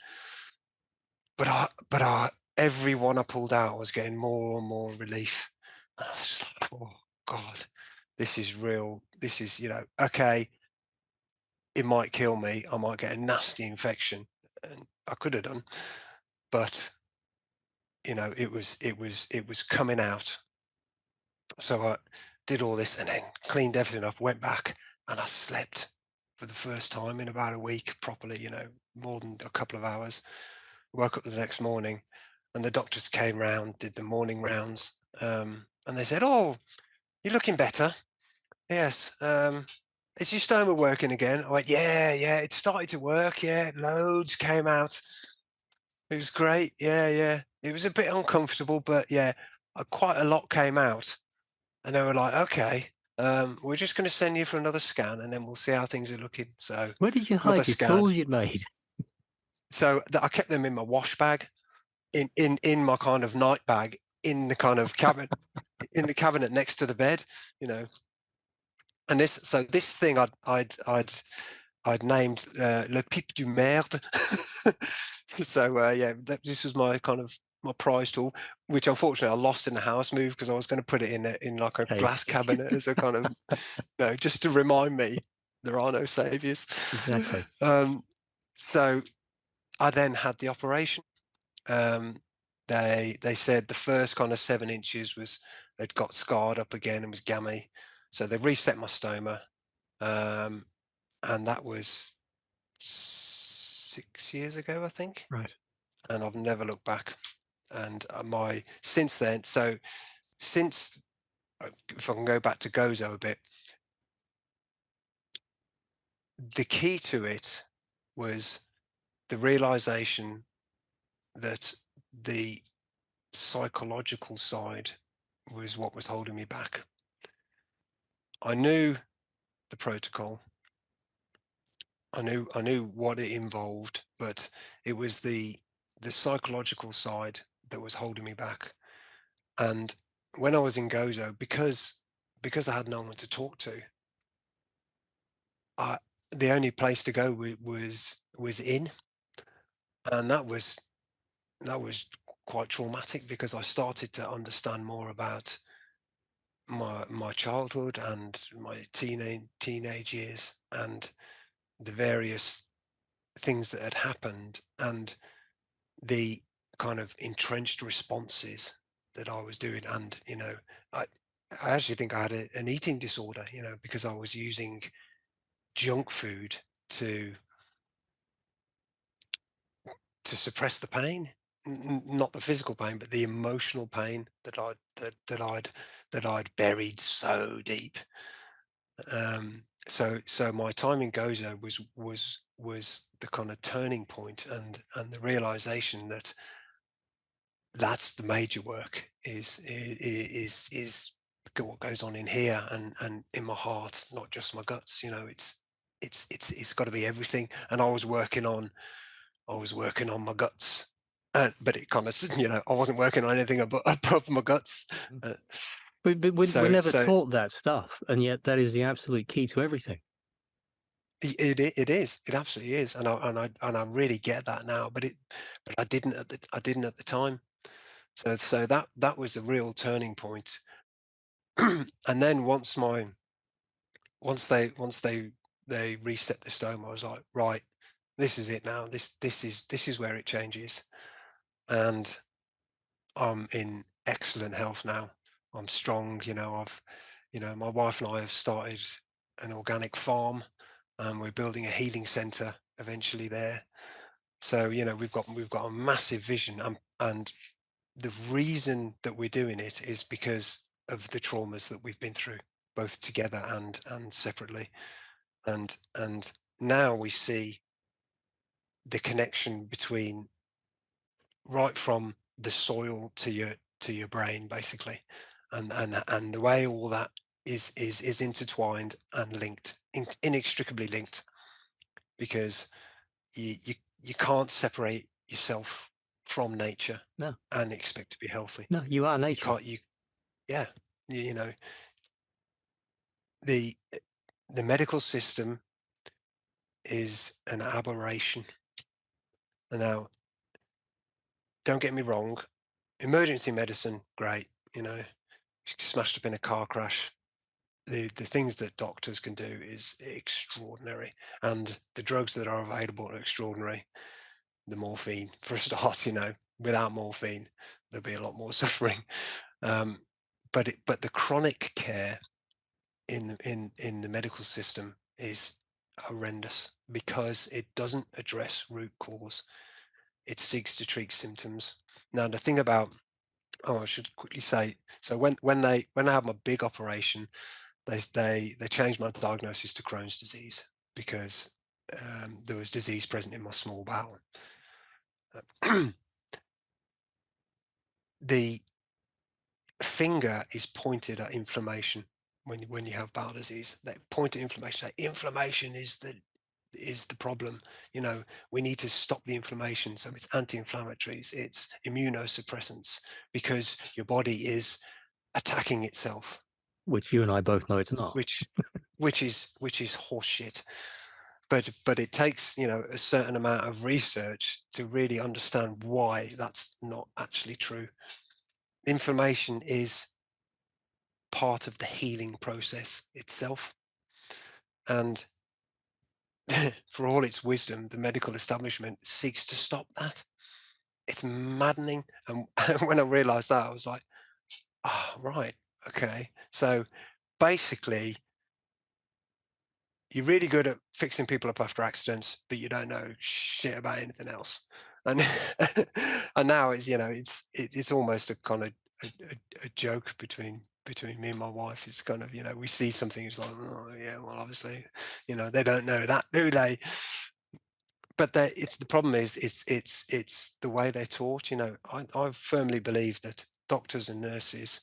Speaker 2: But every one I pulled out, I was getting more and more relief. And I was just like, "Oh God, this is real. This is, okay, it might kill me. I might get a nasty infection." And I could have done, but it was coming out. So I did all this and then cleaned everything up, went back, and I slept for the first time in about a week properly, more than a couple of hours. Woke up the next morning, and the doctors came round, did the morning rounds, and they said, "Oh, you're looking better. Yes. Is your stoma working again?" I went, "Yeah, yeah, it started to work. Yeah, loads came out. It was great. Yeah, yeah. It was a bit uncomfortable, but yeah, quite a lot came out." And they were like, "Okay, we're just going to send you for another scan, and then we'll see how things are looking." So
Speaker 1: Where did you
Speaker 2: another
Speaker 1: hide your
Speaker 2: scan.
Speaker 1: tools you'd made?
Speaker 2: So I kept them in my wash bag, in my kind of night bag, in the kind of cabinet in the cabinet next to the bed, you know. And this thing I'd named Le Pipe du Merde. So yeah, this was my kind of my prize tool, which unfortunately I lost in the house move because I was going to put it in like a glass
Speaker 1: Cage.
Speaker 2: cabinet as a kind of just to remind me there are no saviors.
Speaker 1: Exactly.
Speaker 2: Um, so I then had the operation. Um, they said the first kind of 7 inches was had got scarred up again and was gammy, so they reset my stoma, um, and that was 6 years ago, I think,
Speaker 1: Right.
Speaker 2: and I've never looked back. And my since then, so since if I can go back to Gozo a bit, the key to it was the realization that the psychological side was what was holding me back. I knew the protocol. I knew what it involved, but it was the psychological side that was holding me back. And when I was in Gozo, because I had no one to talk to, I the only place to go was in, and that was quite traumatic because I started to understand more about my childhood and my teenage years and the various things that had happened and the kind of entrenched responses that I was doing. And I I actually think I had an eating disorder, because I was using junk food to suppress the pain. Not the physical pain, but the emotional pain that I'd buried so deep. So my time in Gozo was the kind of turning point and the realization that that's the major work is what goes on in here and in my heart, not just my guts. It's got to be everything. And I was working on my guts but it kind of, I wasn't working on anything above my guts.
Speaker 1: Mm.
Speaker 2: Uh,
Speaker 1: But we're
Speaker 2: so,
Speaker 1: never
Speaker 2: so
Speaker 1: taught that stuff, and yet that is the absolute key to everything.
Speaker 2: it is, it absolutely is, and I really get that now. But I didn't at the time. So that was a real turning point. And then once they reset the stone, I was like, right, this is it now. This is where it changes, and I'm in excellent health now. I'm strong. My wife and I have started an organic farm, and we're building a healing center eventually there. So we've got a massive vision, and the reason that we're doing it is because of the traumas that we've been through, both together and separately. And now we see the connection between, right from the soil to your brain, basically, and the way all that is intertwined and linked, inextricably linked, because you can't separate yourself from nature
Speaker 1: No,
Speaker 2: and expect to be healthy.
Speaker 1: no, you are
Speaker 2: You
Speaker 1: nature.
Speaker 2: can't. Yeah, you know the the medical system is an aberration. And now, don't get me wrong, emergency medicine, great. Smashed up in a car crash. The things that doctors can do is extraordinary, and the drugs that are available are extraordinary. The morphine, for a start, without morphine, there'll be a lot more suffering. Um, but the chronic care in the medical system is horrendous because it doesn't address root cause. It seeks to treat symptoms. Now, the thing about, I should quickly say, so when I had my big operation, they changed my diagnosis to Crohn's disease because there was disease present in my small bowel. The finger is pointed at inflammation when you have bowel disease. They point at inflammation. Say, inflammation is the problem. We need to stop the inflammation. So it's anti-inflammatories, it's immunosuppressants, because your body is attacking itself,
Speaker 1: Which you and I both know it's not.
Speaker 2: which which is horseshit. But it takes a certain amount of research to really understand why that's not actually true. Inflammation is part of the healing process itself, and for all its wisdom, the medical establishment seeks to stop that. It's maddening. And when I realized that, I was like, ah, right, okay. So basically, you're really good at fixing people up after accidents, but you don't know shit about anything else. And and now it's almost a kind of a joke between me and my wife. It's kind of, we see something, it's like, oh yeah, well, obviously, they don't know that, do they? But it's the problem is it's the way they're taught. I firmly believe that doctors and nurses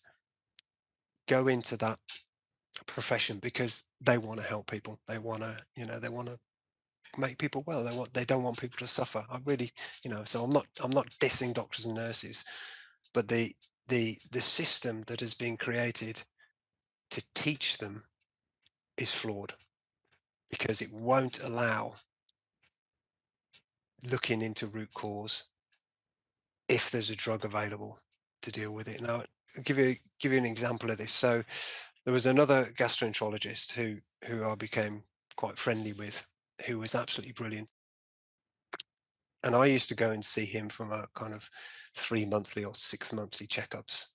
Speaker 2: go into that profession because they want to help people. They want to make people well. They don't want people to suffer. I really, so I'm not dissing doctors and nurses, but the system that has been created to teach them is flawed because it won't allow looking into root cause if there's a drug available to deal with it. Now, I'll give you an example of this. So there was another gastroenterologist who I became quite friendly with, who was absolutely brilliant. And I used to go and see him from a kind of 3 monthly or 6 monthly checkups.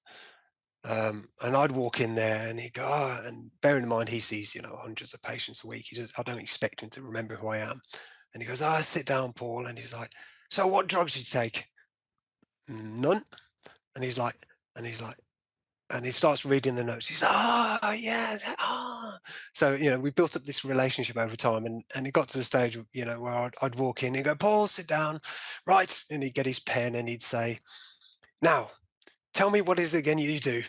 Speaker 2: And I'd walk in there and he'd go, oh, and bearing in mind he sees, hundreds of patients a week. I don't expect him to remember who I am. And he goes, oh, sit down, Paul. And he's like, so what drugs did you take? None. And he's like, and he's like, and he starts reading the notes. He's, oh yes, So we built up this relationship over time, and it got to the stage, where I'd walk in and go, Paul, sit down, right, and he'd get his pen and he'd say, now, tell me what is it again you do,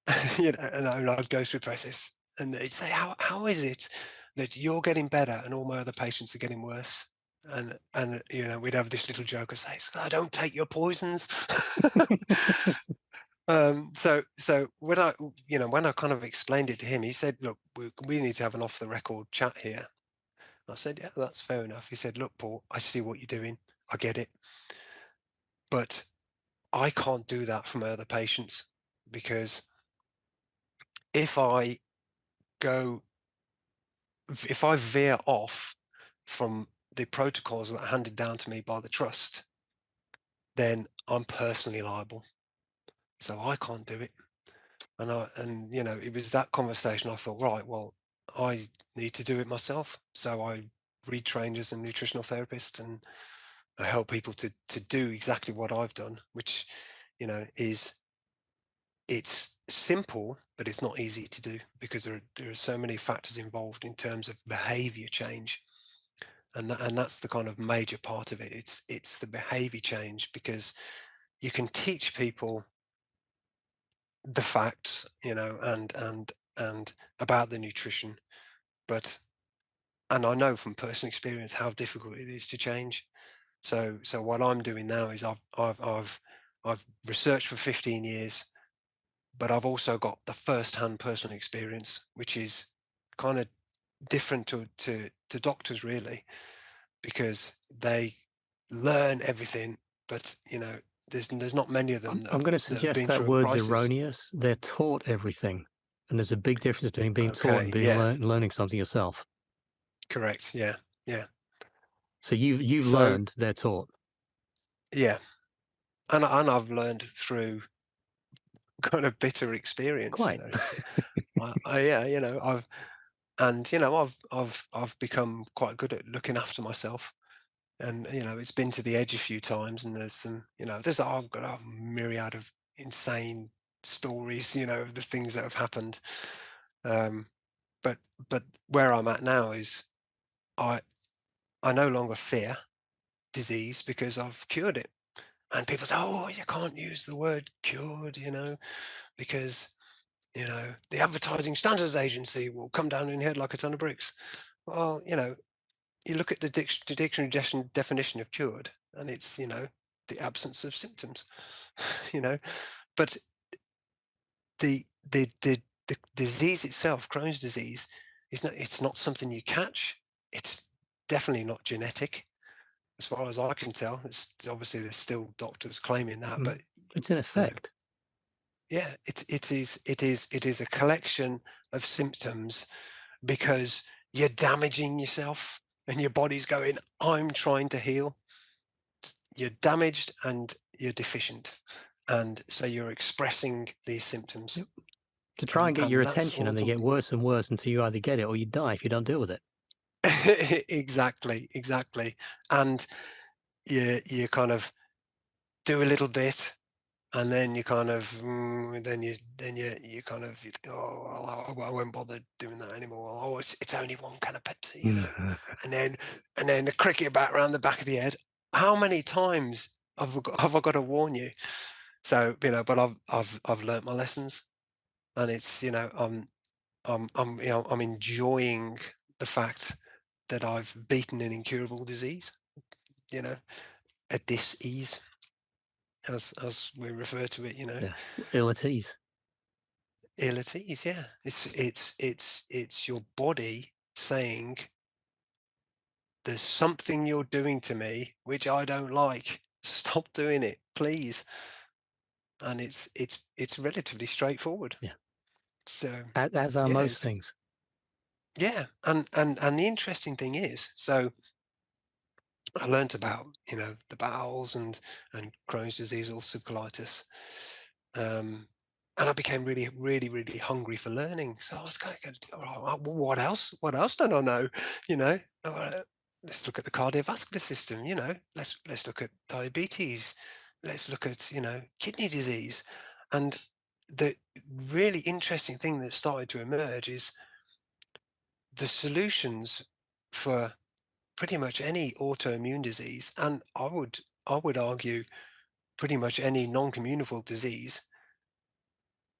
Speaker 2: and I'd go through the process, and he'd say, how is it that you're getting better and all my other patients are getting worse? and you know, we'd have this little joke and say, "I don't take your poisons." So when I, you know, when I kind of explained it to him, he said, "Look, we need to have an off the record chat here." I said, "Yeah, that's fair enough." He said, "Look, Paul, I see what you're doing. I get it, but I can't do that for my other patients because if I go, if I veer off from the protocols that are handed down to me by the trust, then I'm personally liable. So I can't do it." And you know, it was that conversation I thought, right, well, I need to do it myself. So I retrained as a nutritional therapist, and I help people to do exactly what I've done, which, you know, is, it's simple, but it's not easy to do because there are so many factors involved in terms of behavior change. And that's the kind of major part of it. It's the behavior change, because you can teach people the facts, you know, and about the nutrition, but, and I know from personal experience how difficult it is to change. So what I'm doing now is I've researched for 15 years, but I've also got the first-hand personal experience, which is kind of different to doctors really, because they learn everything, but you know, there's not many of them
Speaker 1: I'm going to
Speaker 2: that have
Speaker 1: suggest
Speaker 2: been
Speaker 1: that
Speaker 2: through a
Speaker 1: word's
Speaker 2: crisis.
Speaker 1: erroneous. They're taught everything, and there's a big difference between being taught and
Speaker 2: Okay,
Speaker 1: being
Speaker 2: yeah,
Speaker 1: learning something yourself.
Speaker 2: correct, yeah, yeah.
Speaker 1: So you've
Speaker 2: So
Speaker 1: learned, they're taught.
Speaker 2: yeah, and I've learned through kind of bitter experience. You
Speaker 1: Quite.
Speaker 2: know, it's yeah, you know, you know, I've become quite good at looking after myself, and you know, it's been to the edge a few times, and there's some, you know, there's, I've got a myriad of insane stories, you know, of the things that have happened. Um, but but where I'm at now is I I no longer fear disease because I've cured it. And people say, "Oh, you can't use the word cured, you know, because, you know, the Advertising Standards Agency will come down on your head like a ton of bricks." Well, you know, you look at the dictionary definition of cured, and it's, you know, the absence of symptoms, you know. But the disease itself, Crohn's disease, is not, it's not something you catch. It's definitely not genetic, as far as I can tell. It's obviously, there's still doctors claiming that,
Speaker 1: Mm.
Speaker 2: but
Speaker 1: It's an
Speaker 2: uh,
Speaker 1: effect.
Speaker 2: yeah, it is a collection of symptoms because you're damaging yourself and your body's going, "I'm trying to heal." You're damaged and you're deficient. And so you're expressing these symptoms.
Speaker 1: Yep. To try
Speaker 2: And
Speaker 1: and get your
Speaker 2: that's
Speaker 1: attention, and they get
Speaker 2: ultimately
Speaker 1: worse and worse until you either get it or you die if you don't deal with it.
Speaker 2: exactly, exactly. And you kind of do a little bit, and then you kind of, then you kind of, you think, "Oh, well, I won't bother doing that anymore. Oh, it's only one can of Pepsi, you know." And then the cricket bat around the back of the head. How many times have I got to warn you? So, you know, but I've learnt my lessons, and it's, you know, you know, I'm enjoying the fact that I've beaten an incurable disease, you know, a dis-ease, as we refer to it, you know.
Speaker 1: Yeah, ill at ease.
Speaker 2: Ill at ease, yeah. It's your body saying, "There's something you're doing to me which I don't like. Stop doing it, please." And it's relatively straightforward.
Speaker 1: Yeah,
Speaker 2: So
Speaker 1: as are
Speaker 2: yeah,
Speaker 1: most
Speaker 2: it's,
Speaker 1: things.
Speaker 2: yeah, and the interesting thing is, so I learnt about, you know, the bowels and Crohn's disease, ulcerative colitis, um, and I became really, really, really hungry for learning. So I was kind of going, "Oh, well, what else? What else don't I know?" You know, let's look at the cardiovascular system. You know, let's look at diabetes. Let's look at, you know, kidney disease. And the really interesting thing that started to emerge is the solutions for pretty much any autoimmune disease, and I would argue pretty much any non-communicable disease,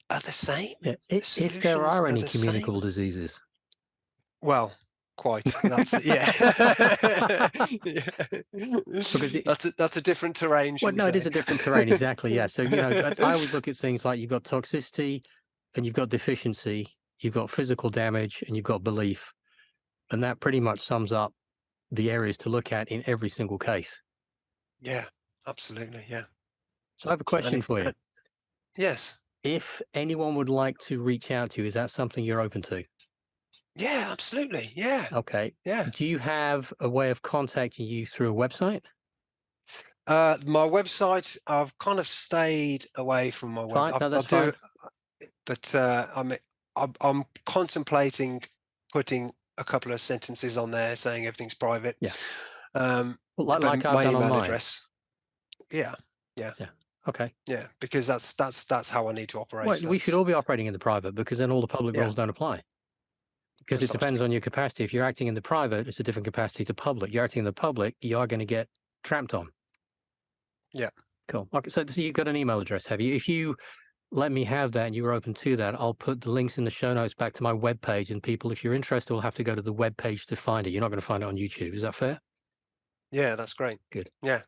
Speaker 2: are the same.
Speaker 1: Yeah,
Speaker 2: The
Speaker 1: if there
Speaker 2: solutions
Speaker 1: are
Speaker 2: are
Speaker 1: any
Speaker 2: the same.
Speaker 1: communicable diseases.
Speaker 2: Well, quite. That's yeah. Yeah.
Speaker 1: Because
Speaker 2: That's a different terrain,
Speaker 1: well,
Speaker 2: shall we
Speaker 1: no, it is
Speaker 2: say?
Speaker 1: a different terrain, exactly. Yeah. So, I always look at things like you've got toxicity and you've got deficiency, you've got physical damage, and you've got belief. And that pretty much sums up the areas to look at in every single case.
Speaker 2: Yeah, absolutely. Yeah,
Speaker 1: So, I have a
Speaker 2: and
Speaker 1: question
Speaker 2: it
Speaker 1: for you.
Speaker 2: yes,
Speaker 1: If anyone would like to reach out to you, is that something you're open to?
Speaker 2: yeah, absolutely. Yeah,
Speaker 1: Okay.
Speaker 2: yeah.
Speaker 1: Do you have a way of contacting you through a website?
Speaker 2: My website, I've kind of stayed away from my web.
Speaker 1: Fine. No,
Speaker 2: I
Speaker 1: that's
Speaker 2: do,
Speaker 1: fine.
Speaker 2: but I'm contemplating putting a couple of sentences on there saying everything's private.
Speaker 1: Yeah.
Speaker 2: Um,
Speaker 1: Well,
Speaker 2: but
Speaker 1: like I've
Speaker 2: my
Speaker 1: done on
Speaker 2: email
Speaker 1: mine.
Speaker 2: address, yeah, yeah,
Speaker 1: Yeah. Okay.
Speaker 2: yeah, because that's how I need to operate.
Speaker 1: Well, we should
Speaker 2: That's
Speaker 1: all be operating in the private because then all the public
Speaker 2: yeah,
Speaker 1: rules don't apply. Because it depends
Speaker 2: precisely.
Speaker 1: on your capacity. If you're acting in the private, it's a different capacity to public. You're acting in the public, you are going to get tramped on.
Speaker 2: Yeah,
Speaker 1: Cool. Okay, so you've got an email address, have you? If you let me have that and you're open to that, I'll put the links in the show notes back to my webpage. And people, if you're interested, will have to go to the webpage to find it. You're not going to find it on YouTube. Is that fair?
Speaker 2: yeah, that's great.
Speaker 1: Good.
Speaker 2: Yeah,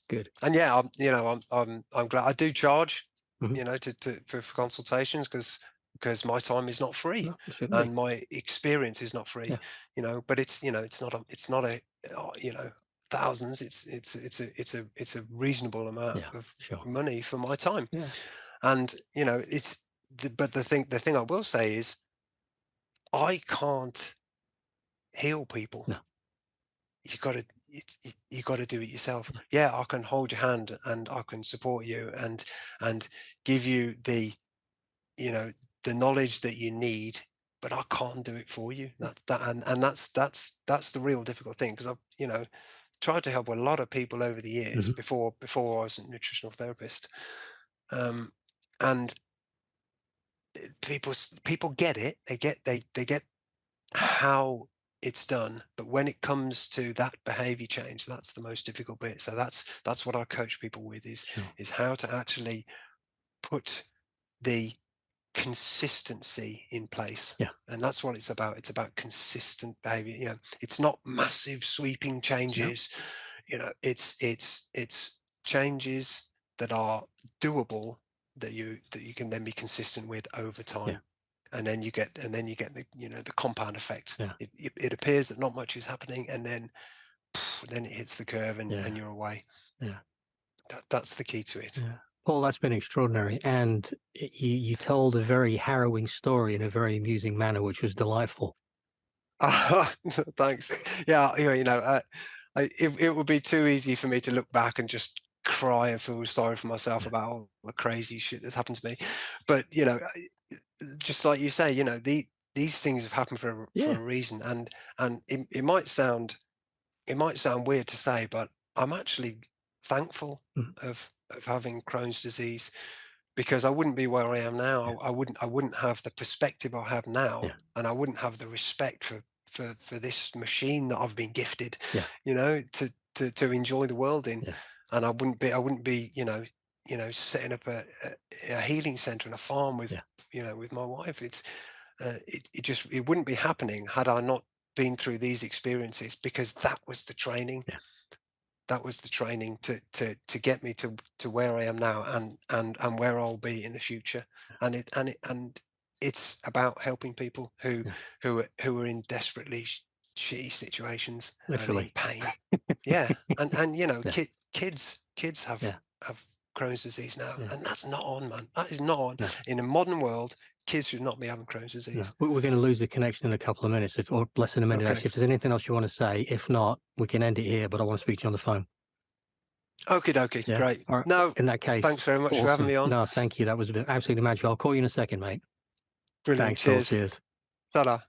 Speaker 1: Good.
Speaker 2: and yeah, I'm glad I do charge,
Speaker 1: Hmm.
Speaker 2: for consultations because my time is not free
Speaker 1: No, it shouldn't be.
Speaker 2: and my experience is not free,
Speaker 1: Yeah.
Speaker 2: but it's not a thousands. It's a reasonable amount
Speaker 1: Yeah.
Speaker 2: of
Speaker 1: Sure.
Speaker 2: money for my time,
Speaker 1: Yeah.
Speaker 2: and but the thing I will say is I can't heal people.
Speaker 1: No.
Speaker 2: You got to you got to do it yourself.
Speaker 1: Yeah.
Speaker 2: Yeah, I can hold your hand and I can support you and give you you know the knowledge that you need, but I can't do it for you. That's the real difficult thing, because I've tried to help a lot of people over the years
Speaker 1: Hmm.
Speaker 2: before I was a nutritional therapist, um, and people get it. They get how it's done, but when it comes to that behavior change, that's the most difficult bit. So that's what I coach people with, is
Speaker 1: Sure.
Speaker 2: is how to actually put the consistency in place.
Speaker 1: Yeah.
Speaker 2: And that's what it's about consistent behavior. It's not massive sweeping
Speaker 1: No.
Speaker 2: changes. It's changes that are doable, that you can then be consistent with over
Speaker 1: Yeah.
Speaker 2: time. And then you get the compound effect.
Speaker 1: Yeah.
Speaker 2: It appears that not much is happening, and then it hits the curve, and,
Speaker 1: Yeah.
Speaker 2: and you're away.
Speaker 1: Yeah.
Speaker 2: That's the key to it.
Speaker 1: Yeah. Paul, that's been extraordinary. And you told a very harrowing story in a very amusing manner, which was delightful.
Speaker 2: Thanks. Yeah, it would be too easy for me to look back and just cry and feel sorry for myself
Speaker 1: Yeah.
Speaker 2: about all the crazy shit that's happened to me. But just like you say, these things have happened for
Speaker 1: Yeah.
Speaker 2: a reason, and it might sound weird to say, but I'm actually thankful
Speaker 1: Mhm.
Speaker 2: of having Crohn's disease, because I wouldn't be where I am
Speaker 1: Yeah.
Speaker 2: now. I wouldn't have the perspective I have now,
Speaker 1: Yeah.
Speaker 2: and I wouldn't have the respect for this machine that I've been gifted,
Speaker 1: Yeah.
Speaker 2: to enjoy the world in.
Speaker 1: Yeah.
Speaker 2: And I wouldn't be setting up a healing center and a farm with
Speaker 1: Yeah.
Speaker 2: with my wife. It wouldn't be happening had I not been through these experiences, because
Speaker 1: Yeah.
Speaker 2: that was the training to get me to where I am now, and where I'll be in the future. And it's about helping people who
Speaker 1: Yeah.
Speaker 2: are in desperately shitty situations and in
Speaker 1: Literally.
Speaker 2: pain. Yeah, and
Speaker 1: Yeah.
Speaker 2: kids
Speaker 1: Yeah.
Speaker 2: have Crohn's disease now,
Speaker 1: Yeah.
Speaker 2: and that's not on, man. That is not on.
Speaker 1: No.
Speaker 2: In a modern world, kids should not be having Crohn's
Speaker 1: No.
Speaker 2: disease.
Speaker 1: We're going to lose the connection in a couple of minutes, or less than a minute,
Speaker 2: Okay.
Speaker 1: actually. If there's anything else you want to say, if not, we can end it here. But I want to speak to you on the phone.
Speaker 2: Okie dokie.
Speaker 1: Yeah.
Speaker 2: Great.
Speaker 1: All right.
Speaker 2: No,
Speaker 1: In that case,
Speaker 2: thanks very much for having
Speaker 1: awesome.
Speaker 2: me on.
Speaker 1: No, thank you. That was absolutely magical. I'll call you in a second, mate.
Speaker 2: Brilliant.
Speaker 1: Thanks, Paul.
Speaker 2: Cheers.
Speaker 1: Cheers.
Speaker 2: Ta-da.